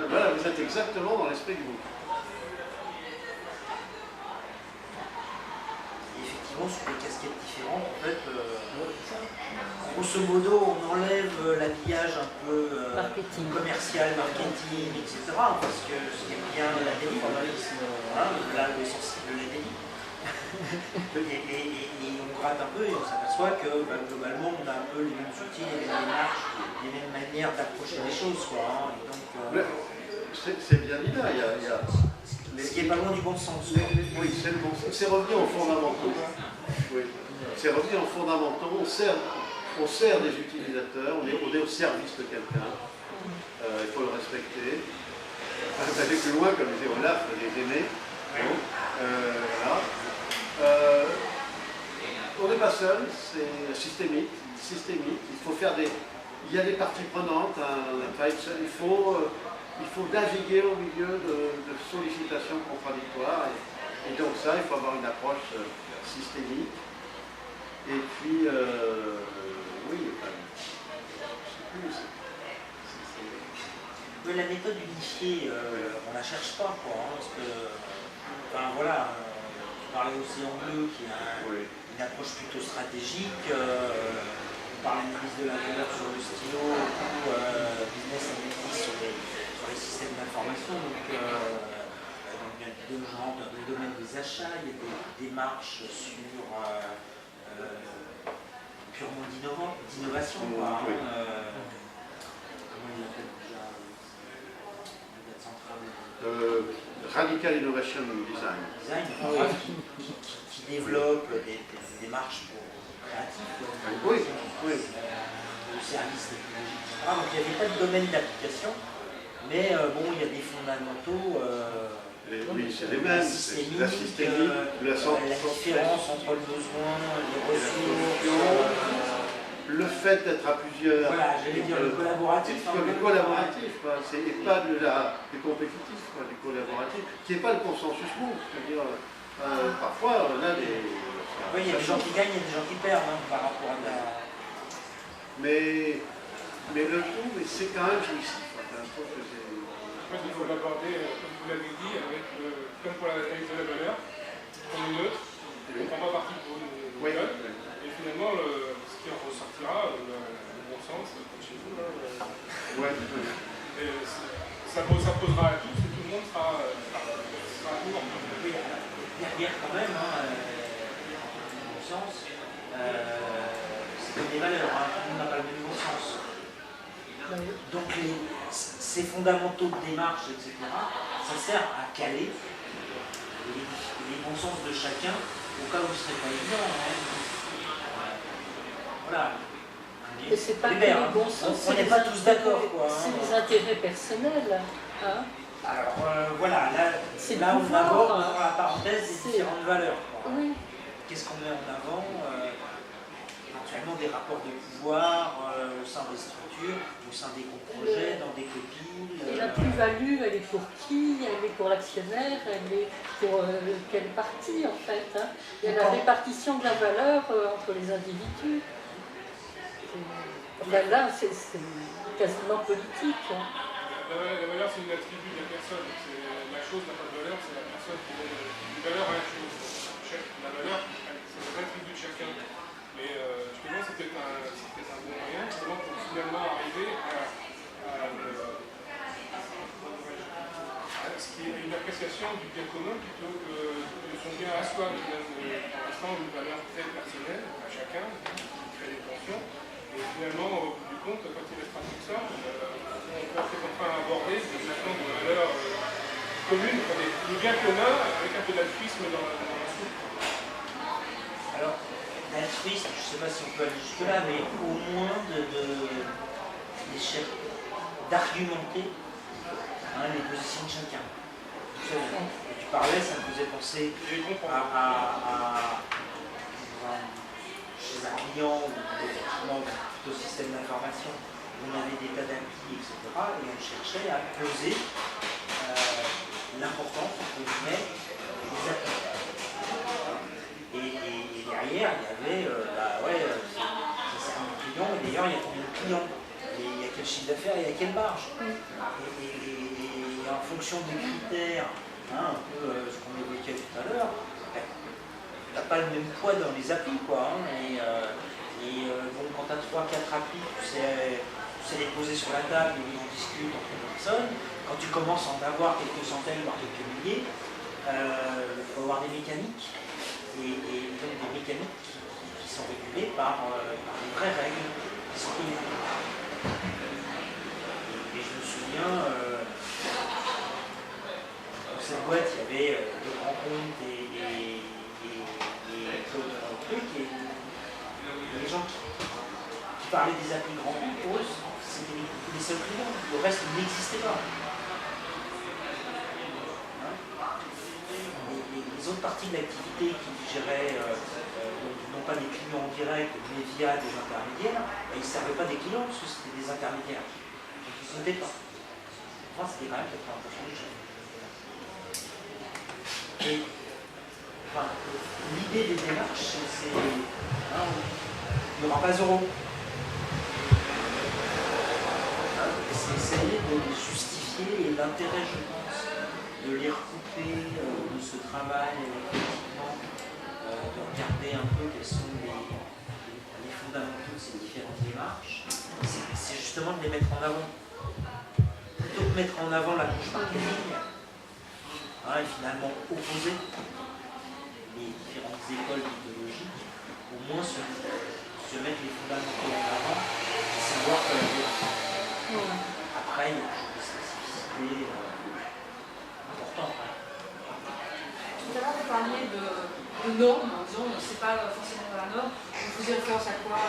voilà, vous êtes exactement dans l'esprit du bouquin. Effectivement, sur des casquettes différentes, en fait, grosso modo, on enlève l'habillage un peu commercial, marketing, etc. Parce que c'est bien la délit, là, l'essentiel de la délit. Et on gratte un peu et on s'aperçoit que globalement, on a un peu les mêmes outils, les mêmes démarches, les mêmes manières d'approcher les choses. Quoi, et donc, c'est bien dit là, ce qui n'est pas loin du bon sens. Oui, c'est le bon sens. C'est revenu aux fondamentaux. Oui. C'est revenu aux fondamentaux. On sert des utilisateurs, on est au service de quelqu'un. Il faut le respecter. Aller plus loin, comme disait Olaf, les aînés. Voilà. On n'est pas seul, c'est systémique. Il faut faire il y a des parties prenantes. Il faut naviguer au milieu de sollicitations contradictoires. Et donc ça, il faut avoir une approche systémique. Et puis, oui, Mais la méthode unifiée, on ne la cherche pas, quoi. Parce que, enfin voilà, on parlait Océan Bleu qui a une approche plutôt stratégique. On parle d'analyse de la valeur sur le stylo, ou business analysis sur les systèmes d'information. Donc, il y a deux genres, le domaine des achats, il y a des démarches sur purement d'innovation. Comment il l'appelle déjà la date centrale Radical Innovation Design. Qui développe des démarches créatives. Oui. Le service technologique, etc. Donc il n'y avait pas de domaine d'application, mais bon, il y a des fondamentaux. Oui, c'est les mêmes. La systémique, la différence entre le besoin, les ressources. Le fait d'être à plusieurs. Voilà, j'allais dire le collaboratif. Le collaboratif, et pas du compétitif, du collaboratif, qui n'est pas le consensus mou. C'est-à-dire, parfois, on a des. Oui, il y a des gens qui gagnent, il y a des gens qui perdent par rapport à la. Mais le tout, c'est quand même jouissif. En fait, il faut l'aborder, comme vous l'avez dit, comme pour l'analyse de la valeur, on est neutre, on ne prend pas parti pour une méthode, et finalement, ce qui en ressortira, le bon sens, comme chez vous, ça posera à tous, et tout le monde sera court. Derrière, quand même, le bon sens, c'est comme des valeurs, tout le monde n'a pas le même bon sens. Donc ces fondamentaux de démarche, etc., ça sert à caler les bons sens de chacun au cas où ce ne serait pas évident. Voilà. Et c'est pas que les bons sens, on n'est pas tous d'accord. C'est les intérêts personnels. Hein. Alors voilà, là on aborde dans la parenthèse des différentes valeurs. Oui. Qu'est-ce qu'on met en avant éventuellement des rapports de pouvoir au sein des structures, au sein des projets, dans des copies. Et la plus-value, elle est pour qui? Elle est pour l'actionnaire? Elle est pour quelle partie en fait? Il y a la répartition de la valeur entre les individus. Là, c'est quasiment politique. La valeur, c'est une attribut de la personne. La chose n'a pas de valeur, c'est la personne qui donne une valeur à la chose. La valeur, c'est un attribut de chacun. Mais justement, c'est peut-être un bon moyen justement pour finalement arriver à ce qui est une appréciation du bien commun plutôt que de sont bien à soi, qui donnent pour l'instant une valeur peut-être personnelle à chacun, qui crée des tensions. Et finalement, au bout du compte, quand il restera tout ça, on peut être en train d'aborder des questions de valeurs communes, du bien commun, avec un peu d'altruisme dans la soupe. Alors, l'altruisme, je ne sais pas si on peut aller jusque-là, mais au moins d'argumenter les positions de chacun. Et tu parlais, ça me faisait penser chez un client ou effectivement plutôt système d'information, on avait des tas d'applis, etc. Et on cherchait à peser l'importance, entre guillemets, des applis. Et derrière, il y avait, ça sert à un client, et d'ailleurs, il y a combien de clients, et il y a quel chiffre d'affaires, et il y a quelle marge. Et en fonction des critères, un peu ce qu'on évoquait tout à l'heure, tu n'as pas le même poids dans les applis, quoi. Bon, quand tu as 3-4 applis, tu sais les poser sur la table et on discute entre personnes. Quand tu commences à en avoir quelques centaines, voire quelques milliers, il faut avoir des mécaniques. Et donc des mécaniques qui sont régulées par des vraies règles qui sont connues. Et je me souviens, dans cette boîte, il y avait des grands comptes et d'autres trucs, et les gens qui parlaient des applis grands comptes, pour eux, c'était les seuls clients. Le reste n'existait pas. Les autres parties de l'activité qui géraient non pas des clients en direct, mais via des intermédiaires, ils ne servaient pas des clients parce que c'était des intermédiaires. Donc ils ne se notaient pas. Moi, c'était quand même 80% des gens. Et l'idée des démarches, c'est il n'y aura pas zéro. C'est essayer de justifier l'intérêt, je pense, de les recouper de ce travail effectivement, de regarder un peu quels sont les fondamentaux de ces différentes démarches. C'est justement de les mettre en avant. Plutôt que de mettre en avant la couche marketing, et finalement opposer les différentes écoles idéologiques, au moins se mettre les fondamentaux en avant et savoir collaborer. Après, il y a toujours des spécificités importantes. Tout à l'heure, vous parliez de normes, en disant c'est pas forcément la norme. Vous faisiez référence à quoi?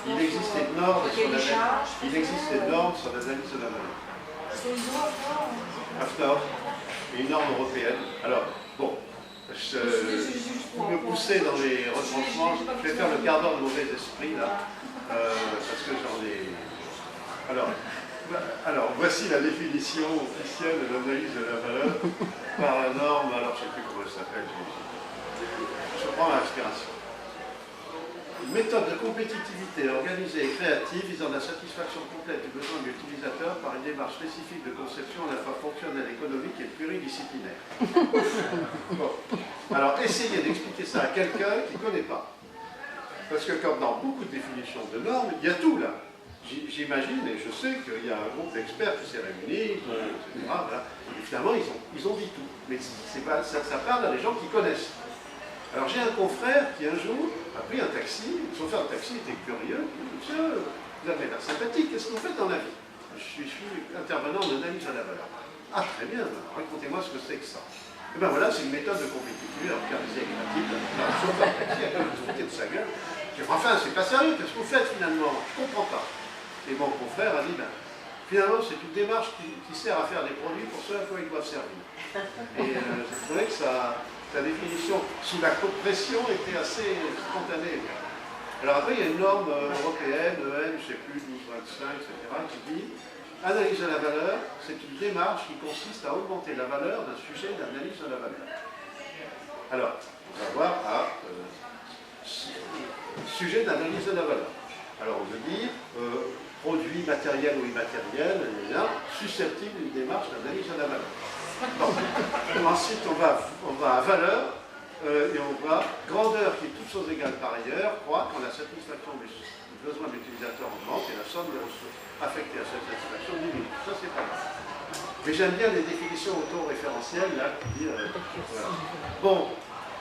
Il existe des normes sur l'analyse de la valeur. AFNOR et une norme européenne. Alors, bon, vous me poussez dans les retranchements, je vais faire le quart d'heure de mauvais esprit là, parce que j'en ai. Alors, voici la définition officielle de l'analyse de la valeur par la norme, alors je ne sais plus comment elle s'appelle, je prends l'inspiration. Une méthode de compétitivité organisée et créative visant à la satisfaction complète du besoin de l'utilisateur par une démarche spécifique de conception à la fois fonctionnelle, économique et pluridisciplinaire. Bon. Alors, essayez d'expliquer ça à quelqu'un qui ne connaît pas. Parce que comme dans beaucoup de définitions de normes, il y a tout là. J'imagine, et je sais qu'il y a un groupe d'experts qui s'est réuni, etc. Voilà. Et finalement, ils ont dit tout. Mais ça parle à des gens qui connaissent. Alors j'ai un confrère qui un jour a pris un taxi, le chauffeur de taxi était curieux, il dit « Monsieur, vous avez l'air sympathique, qu'est-ce que vous faites dans la vie ?» Je suis intervenant en analyse à la valeur. « Ah très bien, racontez-moi ce que c'est que ça. » Et bien voilà, c'est une méthode de compétitivité organisée et créative. Le chauffeur de taxi a fait de sa gueule. Je dis « Enfin, c'est pas sérieux, qu'est-ce que vous faites finalement? Je ne comprends pas. » Et mon confrère a dit ben, finalement, c'est une démarche qui sert à faire des produits pour ceux à quoi ils doivent servir. Et je trouvais que sa définition sous la pression était assez spontanée. Alors après, il y a une norme européenne, EN, je ne sais plus, 1225, etc., qui dit analyse de la valeur, c'est une démarche qui consiste à augmenter la valeur d'un sujet d'analyse de la valeur. Alors, on va voir sujet d'analyse de la valeur. Alors on veut dire produit matériel ou immatériel, susceptible d'une démarche d'analyse de la valeur. Bon. Ensuite on va à valeur et on va grandeur qui est toute chose égale par ailleurs, croît quand la satisfaction du besoin de l'utilisateur augmente et la somme de ressources affectée à cette satisfaction diminue. Ça c'est pas mal. Mais j'aime bien les définitions auto-référentielles là qui disent voilà. Bon,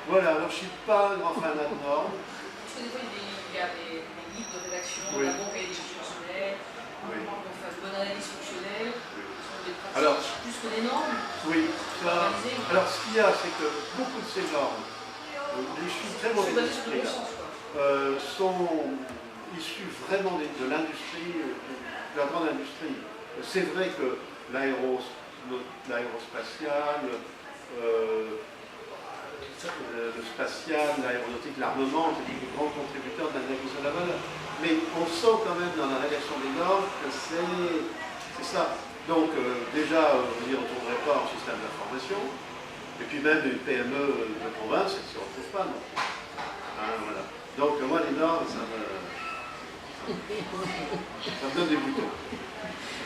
Voilà, alors je ne suis pas un grand fan de normes. Parce que des fois, il y a des livres de rédaction, Oui. la banque et des choses fonctionnelles, Oui. on fait une bonne analyse fonctionnelle, Oui. sur des pratiques Alors, plus que des normes. Oui, ça. Alors ce qu'il y a, c'est que beaucoup de ces normes, je suis très mauvais basé sur le bon d'esprit, sens, quoi. sont issus vraiment de l'industrie, de la grande industrie. C'est vrai que l'aérospatial, le spatial, l'aéronautique, l'armement, c'est des grands contributeurs de l'analyse de la valeur. Mais on sent quand même dans la rédaction des normes que c'est ça. Donc déjà, vous n'y retournerez pas en système d'information. Et puis même une PME de province, elle ne s'y retrouve pas, non. Hein, voilà. Donc moi, les normes, ça me donne des boutons.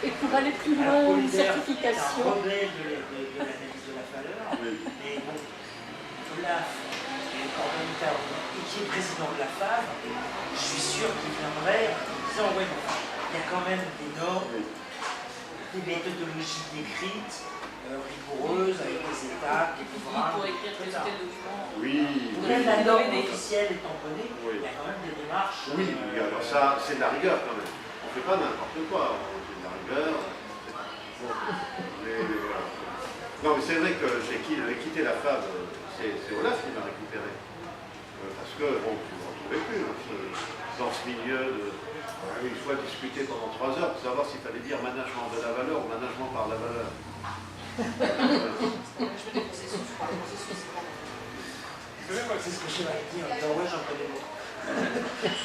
Et pour aller plus loin, une certification. C'est un rebelle de l'analyse de la valeur. Oui. Mais bon, Olaf, et qui est président de la FAV, je suis sûr qu'il viendrait en disant ouais, bon, il y a quand même des normes, des méthodologies décrites, rigoureuses, avec des étapes, des Pour écrire tel ou tel document. Oui. Même la norme officielle étant connue, Oui. il y a quand même des démarches. Oui, alors ça, c'est de la rigueur quand même. On ne fait pas n'importe quoi, c'est de la rigueur. Bon. Voilà. Non, mais c'est vrai que j'ai quitté la FAB, c'est Olaf qui m'a récupéré. Parce que, bon, tu ne me retrouvais plus dans ce milieu de... Une fois discuter pendant 3 heures pour savoir s'il fallait dire management de la valeur ou management par la valeur. Je fais des processus, par les processus, c'est pas mal. C'est ce que je vais dire. Ouais, j'en connais beaucoup.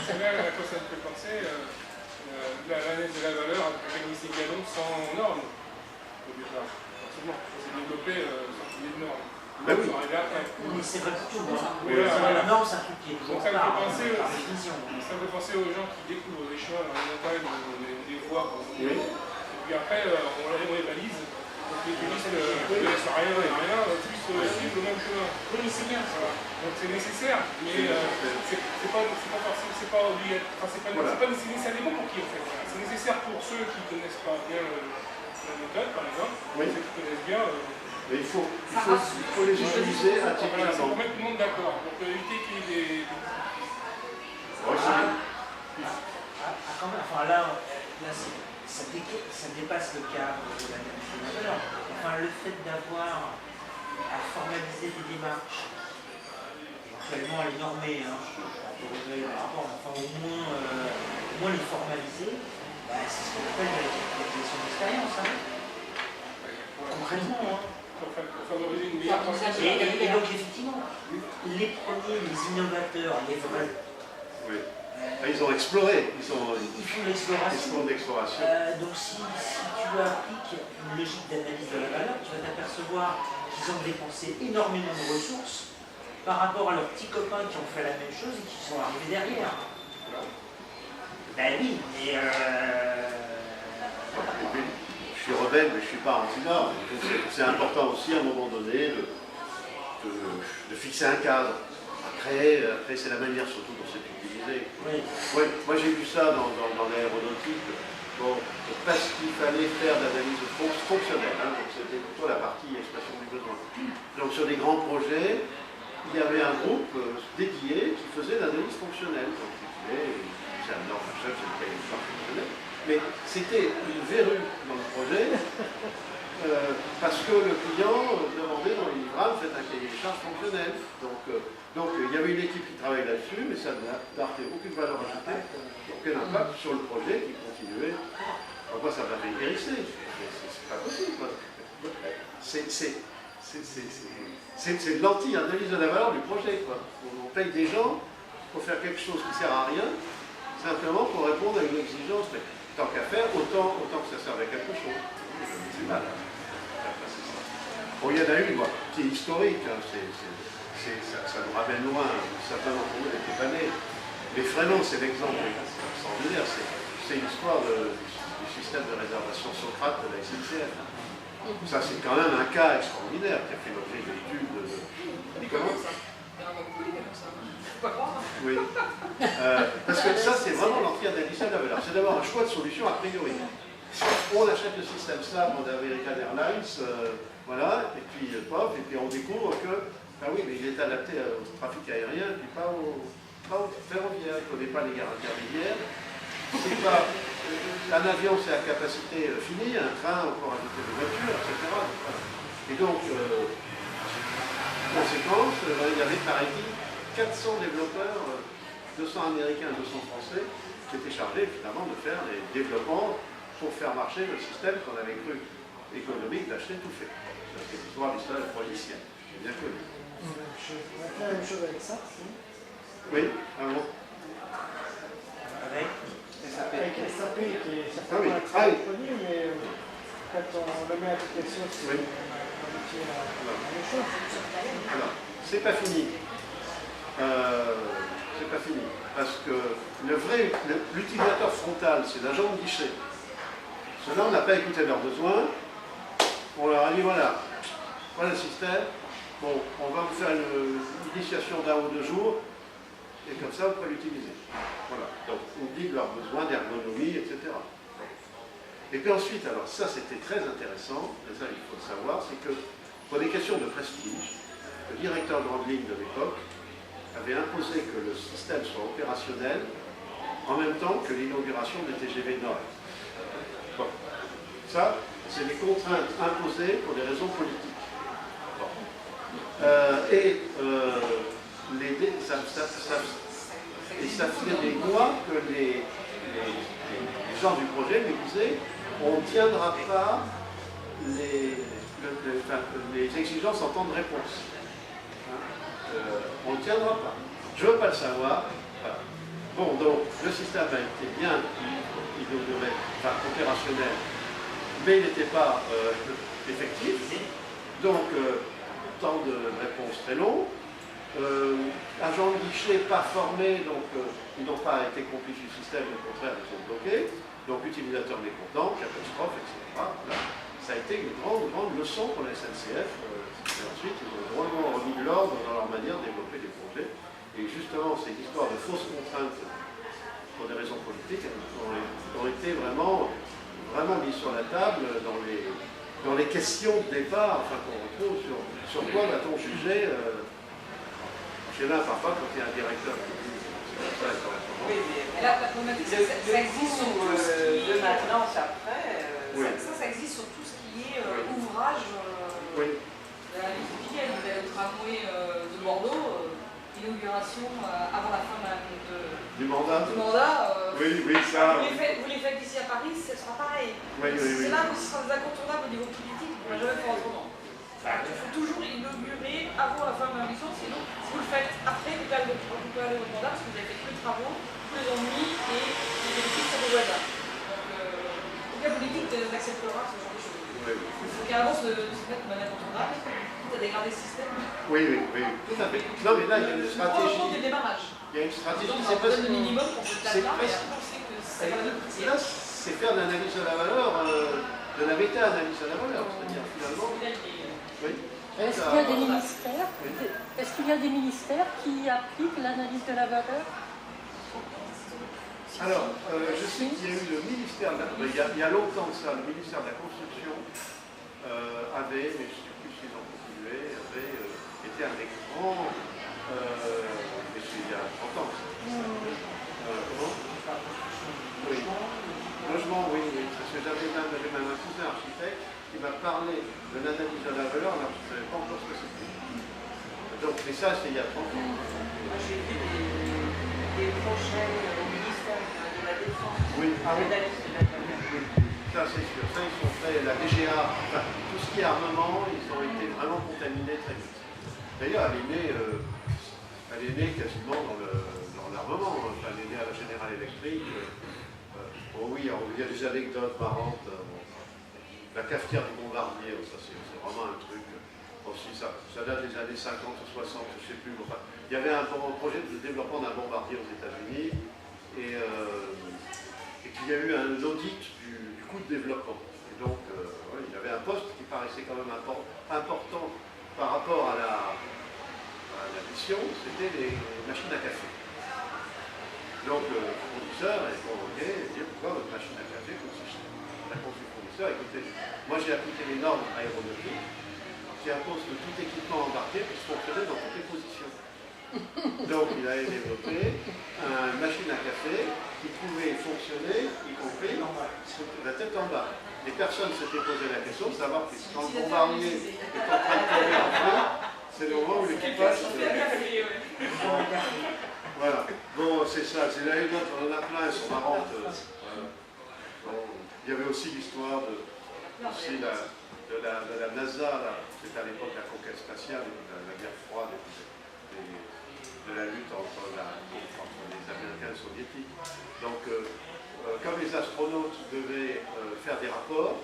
C'est là à quoi ça me fait penser, l'analyse de la valeur avec le technicien Gallon sans normes, au départ. Forcément, ça s'est développé sans qu'il y ait de normes. Ben oui. Mais c'est pas du tout. Oui, voilà. La norme, c'est un truc qui est toujours Donc ça me fait par penser, définition. ça me fait penser aux gens qui découvrent des chemins dans les montagnes ou des voies. Oui. Et puis après, on les balise. Donc les touristes ne laissent rien et rien, puissent suivre le même chemin. Oui, c'est bien. Voilà. Donc c'est nécessaire, mais c'est pas forcément, c'est pas obligatoire. Enfin, c'est pas nécessairement pour qui en fait. Voilà. C'est nécessaire pour ceux qui ne connaissent pas bien la méthode, par exemple. Oui. Ceux qui connaissent bien. Mais il faut les utiliser Voilà, c'est intelligemment. pour mettre tout le monde d'accord. Donc éviter qu'il y ait des... Ouais, Quand même, enfin là ça dépasse le cadre de l'analyse de la valeur. Enfin, le fait d'avoir à formaliser des démarches, éventuellement à les normer, hein, je ne le rapport, enfin au moins les formaliser, bah, c'est ce qu'on appelle l'acquisition d'expérience. Hein. Concrètement. Hein. Pour favoriser une meilleure transmission. Et donc effectivement, les premiers, les innovateurs, les vrais, oui. Ils ont exploré, ils font l'exploration. d'exploration. Donc si tu appliques une logique d'analyse de la valeur, tu vas t'apercevoir qu'ils ont dépensé énormément de ressources par rapport à leurs petits copains qui ont fait la même chose et qui sont arrivés derrière. Ben oui, mais Je suis rebelle, mais je ne suis pas anti-norme. C'est important aussi à un moment donné de fixer un cadre. Après c'est la manière surtout dont c'est utilisé. oui. Ouais, moi j'ai vu ça dans l'aéronautique, bon, parce qu'il fallait faire de l'analyse fonctionnelle, hein, donc c'était plutôt la partie expression du besoin. Donc sur des grands projets, il y avait un groupe dédié qui faisait l'analyse fonctionnelle. Donc c'est un norme chef, c'est le cahier de charge fonctionnel. Mais c'était une verrue dans le projet, parce que le client demandait dans les livrables, faites un cahier de charge fonctionnel. Donc il y avait une équipe qui travaillait là-dessus, mais ça n'apportait aucune valeur ajoutée, aucun impact sur le projet qui continuait. Moi, ça m'avait hérissé. C'est pas possible. C'est l'anti-analyse de la valeur du projet. Quoi. On paye des gens pour faire quelque chose qui ne sert à rien, simplement pour répondre à une exigence. Mais tant qu'à faire, autant que ça serve à quelque chose. C'est mal. Bon, il y en a une qui est historique. Hein. Ça nous ramène loin. Certains d'entre vous n'étaient pas nés. Mais vraiment, c'est l'exemple extraordinaire. C'est l'histoire du système de réservation Socrate de la SNCF. Ça, c'est quand même un cas extraordinaire qui a fait l'objet d'études de... Comment ? Oui. Parce que ça, c'est vraiment l'anti-analyse de la valeur. C'est d'avoir un choix de solution a priori. On achète le système SLAM d'American Airlines, voilà, et puis on découvre que Ah oui, mais il est adapté au trafic aérien, puis pas au ferroviaire. Il ne connaît pas les gares intermédiaires. C'est pas, un avion, c'est à capacité finie, un train, on peut rajouter des voitures, etc. Et donc, conséquence, il y avait, paraît-il, 400 développeurs, 200 américains, 200 français, qui étaient chargés, finalement, de faire les développements pour faire marcher le système qu'on avait cru économique d'acheter tout fait. C'est l'histoire logicielle, c'est bien connu. Je vais faire la même chose avec ça. Oui, ah bon. Avec SAP. Avec SAP, qui est Ah certainement oui. très produit, mais quand on le met à l'application, c'est Oui. un métier la même chose. Alors, c'est pas fini. C'est pas fini. Parce que l'utilisateur frontal, c'est l'agent de guichet. Ceux-là, on n'a pas écouté leurs besoins. On leur a dit voilà le système. Bon, on va vous faire une initiation d'1 ou 2 jours, et comme ça, vous pouvez l'utiliser. Voilà. Donc, on dit de leurs besoins d'ergonomie, etc. Et puis ensuite, alors ça, c'était très intéressant, et ça, il faut le savoir, c'est que, pour des questions de prestige, le directeur grande ligne de l'époque avait imposé que le système soit opérationnel en même temps que l'inauguration des TGV Nord. Bon. Ça, c'est des contraintes imposées pour des raisons politiques. Bon. Ça faisait des mois que les gens du projet me disaient on ne tiendra pas les exigences en temps de réponse. On ne tiendra pas. Je ne veux pas le savoir. Voilà. Bon, donc le système a été bien inauguré, enfin opérationnel, mais il n'était pas effectif. Donc, temps de réponse très long. Agents de guichet pas formés, donc ils n'ont pas été complices du système, au contraire, ils sont bloqués. Donc, utilisateur mécontent, catastrophe, etc. Voilà. Ça a été une grande leçon pour la SNCF. Et ensuite, ils ont vraiment remis de l'ordre dans leur manière de développer des projets. Et justement, ces histoires de fausses contraintes pour des raisons politiques ont été vraiment mises sur la table dans les questions de départ, enfin qu'on retrouve sur quoi va-t-on juger chez l'un parfois quand il y a un directeur qui dit ça est correctement. Oui, mais là, la problématique, ça existe sur tout ce qui est... de maintenance après. Oui. Ça existe sur tout ce qui est ouvrage. Oui. La vie vous avez le tramway de Bordeaux, inauguration avant la fin du mandat. Oui, ça. Vous les faites ici à Paris, ce sera pareil. Oui. C'est là où ce sera des incontournables au niveau politique, on ne va jamais faire autrement. Il faut toujours inaugurer avant la fin de la mission, sinon, si vous le faites après, vous pouvez aller au mandat parce que vous avez fait tous les travaux, tous les ennuis et les politiques sur vos voisins. Donc, aucun politique n'acceptera ce genre de choses. Oui. Il faut qu'à l'avance de se mettre de manière incontournable, quitte à dégrader le système. Oui, tout à fait. Non, mais là, il y a une stratégie. Du démarrage. Il y a une stratégie. Donc, C'est on donne le minimum pour ce stade-là, et après, on sait que ça va donner le là, c'est faire de l'analyse de la valeur, de la méta-analyse de la valeur. C'est-à-dire, finalement. Oui. Est-ce qu'il y a des ministères qui appliquent l'analyse de la valeur? Alors, je sais qu'il y a eu le ministère, il y a longtemps de ça, le ministère de la Construction avait, mais je ne sais plus s'ils ont continué, avait été un des grands, mais c'est il y a 30 ans. Comment? Oui. Logement, oui. Parce que j'avais même un cousin architecte qui m'a parlé de l'analyse de la valeur, alors je ne savais pas encore ce que c'était. Donc, mais ça, c'est il y a 30 ans. Moi, j'ai vu des projets au ministère de la Défense. Oui, l'analyse de la valeur. Oui, ça c'est sûr. Ça, ils sont faits, la DGA, enfin, tout ce qui est armement, ils ont été vraiment contaminés très vite. D'ailleurs, elle est née quasiment dans l'armement. Enfin, elle est née à la Générale Électrique. Oh oui, alors, il y a des anecdotes marrantes. La cafetière du bombardier, ça c'est vraiment un truc. Aussi, ça date des années 50 ou 60, je ne sais plus. Enfin, il y avait un projet de développement d'un bombardier aux États-Unis et qu'il y a eu un audit du coût de développement. Et donc, il y avait un poste qui paraissait quand même important par rapport à la mission, c'était les machines à café. Donc, le fournisseur est convoqué et dit pourquoi votre machine à café coûte si cher. La réponse du fournisseur, écoutez, moi j'ai appliqué les normes aéronautiques. qui impose que tout équipement embarqué puisse fonctionner dans toutes les positions. Donc il a développé une machine à café qui pouvait fonctionner, y compris la tête en bas. Et personne ne s'était posé la question de savoir que quand le bombardier est en train de tomber en feu, c'est le moment où l'équipage... Voilà. Bon, c'est ça, c'est l'anecdote, on en a plein, elles sont marrantes. Il y avait aussi l'histoire de la NASA, c'était à l'époque la conquête spatiale, la guerre froide, de la lutte entre les Américains et les Soviétiques. Donc, comme les astronautes devaient faire des rapports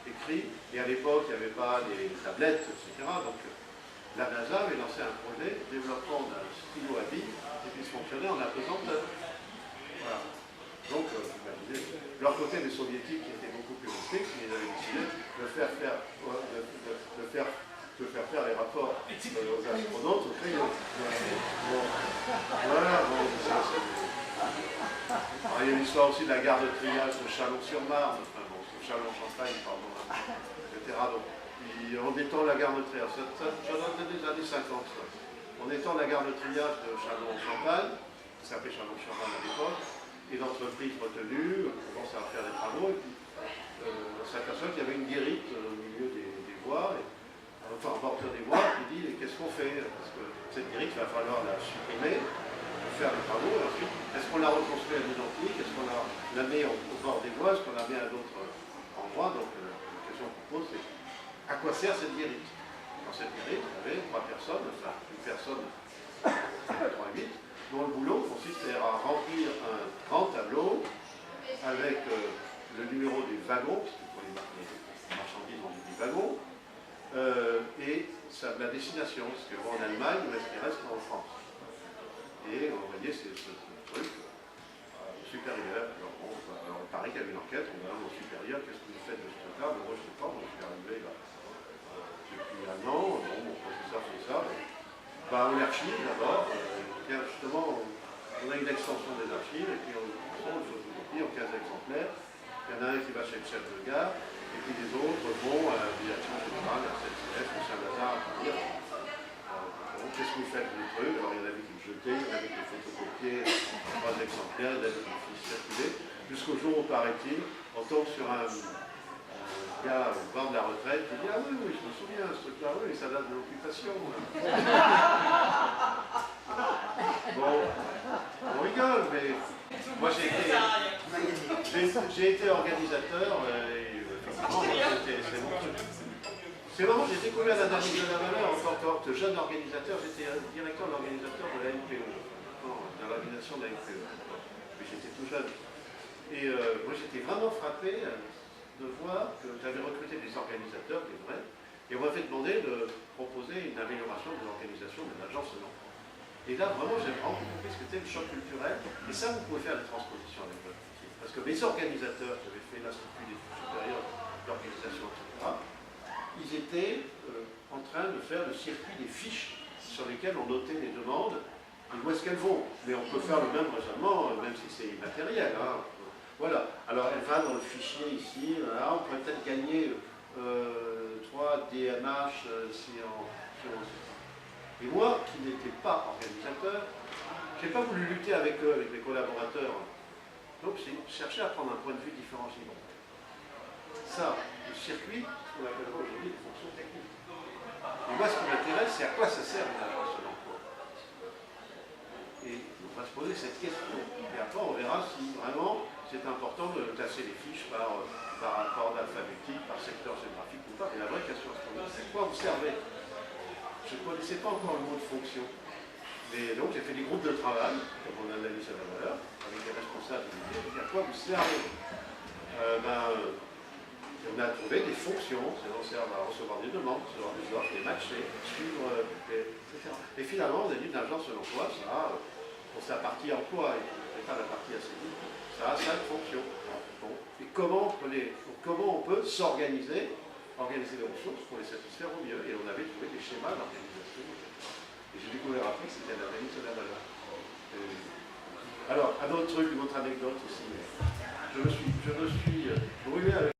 écrits, et à l'époque il n'y avait pas les tablettes, etc., donc la NASA avait lancé un projet développement d'un stylo à billes qui puisse fonctionner en apesanteur. Voilà. Donc, imaginez, leur côté des soviétiques qui étaient beaucoup plus stricts, ils avaient décidé de faire faire les rapports aux astronautes au crayon. Bon. Voilà, bon, ça c'est... Il y a l'histoire aussi de la gare de triage de Chalon-sur-Marne, enfin bon, Chalon-Champagne, pardon, etc. Donc, en étant la gare de triage, ça date des années 50. En étant la gare de triage de Chalon-Champagne, qui s'appelait Chalon-sur-Marne à l'époque, et l'entreprise retenue commence à faire des travaux, et puis on s'aperçoit qu'il y avait une guérite au milieu des voies, enfin en bordure des voies, qui dit qu'est-ce qu'on fait? Parce que cette guérite, il va falloir la supprimer, faire les travaux, et ensuite, est-ce qu'on la reconstruit à l'identique? Est-ce qu'on la met au bord des voies? Est-ce qu'on la met à d'autres endroits? Donc la question qu'on pose, c'est à quoi sert cette guérite? Dans cette guérite, il y avait 3 personnes, enfin une personne, 3-8, dont le boulot consistait à remplir un grand tableau avec le numéro des wagons, parce que pour les marchandises on dit des wagons, et la destination, ce qui va en Allemagne ou est-ce qu'il reste en France. Et vous voyez, c'est ce truc supérieur. Alors, il paraît qu'il y avait une enquête, on va au supérieur, qu'est-ce que vous faites de ce truc-là? Moi je ne sais pas, moi je suis arrivé là, depuis un an, bon, mon professeur fait ça. On l'archive d'abord, justement, on a une extension des archives, et puis on le photocopie en 15 exemplaires. Il y en a un qui va chez le chef de gare, et puis les autres vont à la direction générale, à la CNCF, au Saint-Lazare, à dire qu'est-ce que vous faites de truc? Alors il y en avait qui le jetaient, il y en avait qui le photocopiaient en 3 exemplaires, il y en avait qui le faisaient circuler, jusqu'au jour où, paraît-il, on tombe sur un gars au bord de la retraite qui dit « Ah oui, je me souviens, ce truc-là, oui, ça date de l'occupation. » Bon, on rigole, mais moi j'ai été organisateur, et c'est mon truc. C'est vraiment, j'ai découvert l'analyse de la valeur en tant que jeune organisateur, j'étais directeur de l'organisateur de la NPO, de l'organisation de la NPO, mais j'étais tout jeune. Et moi j'étais vraiment frappé de voir que j'avais recruté des organisateurs, des vrais, et on m'avait demandé de proposer une amélioration de l'organisation de l'agence de l'emploi. Et là, vraiment, j'ai vraiment compris ce que c'était le choc culturel, et ça, vous pouvez faire des transpositions avec votre métier. Parce que mes organisateurs qui avaient fait l'Institut des études supérieures d'organisation, etc., ils étaient en train de faire le circuit des fiches sur lesquelles on notait les demandes, et où est-ce qu'elles vont. Mais on peut faire le même raisonnement, même si c'est immatériel. Hein. Voilà. Alors, elle va dans le fichier ici, là, on pourrait peut-être gagner 3 DMH si on... Et moi, qui n'étais pas organisateur, je n'ai pas voulu lutter avec eux, avec mes collaborateurs. Donc j'ai cherché à prendre un point de vue différencié. Ça, le circuit, ce qu'on appellera aujourd'hui les fonctions techniques. Et moi, ce qui m'intéresse, c'est à quoi ça sert une agence de l'emploi. Et on va se poser cette question. Et après, on verra si vraiment c'est important de classer les fiches par rapport alphabétique, par secteur géographique ou pas. Et la vraie question, c'est quoi vous servez? Je ne connaissais pas encore le mot de fonction. Et donc j'ai fait des groupes de travail, comme on analyse à la valeur, avec des responsables et à quoi vous servez? On a trouvé des fonctions, on sert à recevoir des demandes, recevoir des offres, les matcher, suivre, etc. Et finalement, on a dit une agence de l'emploi, ça a, pour sa partie emploi et pas la partie ACI, ça a 5 fonctions. Bon. Et comment on peut s'organiser, organiser les ressources pour les satisfaire au mieux. Et on avait trouvé des schémas d'organisation, etc. Et j'ai découvert après que c'était l'analyse de la valeur. Alors, un autre truc, une autre anecdote aussi. Je me suis brûlé avec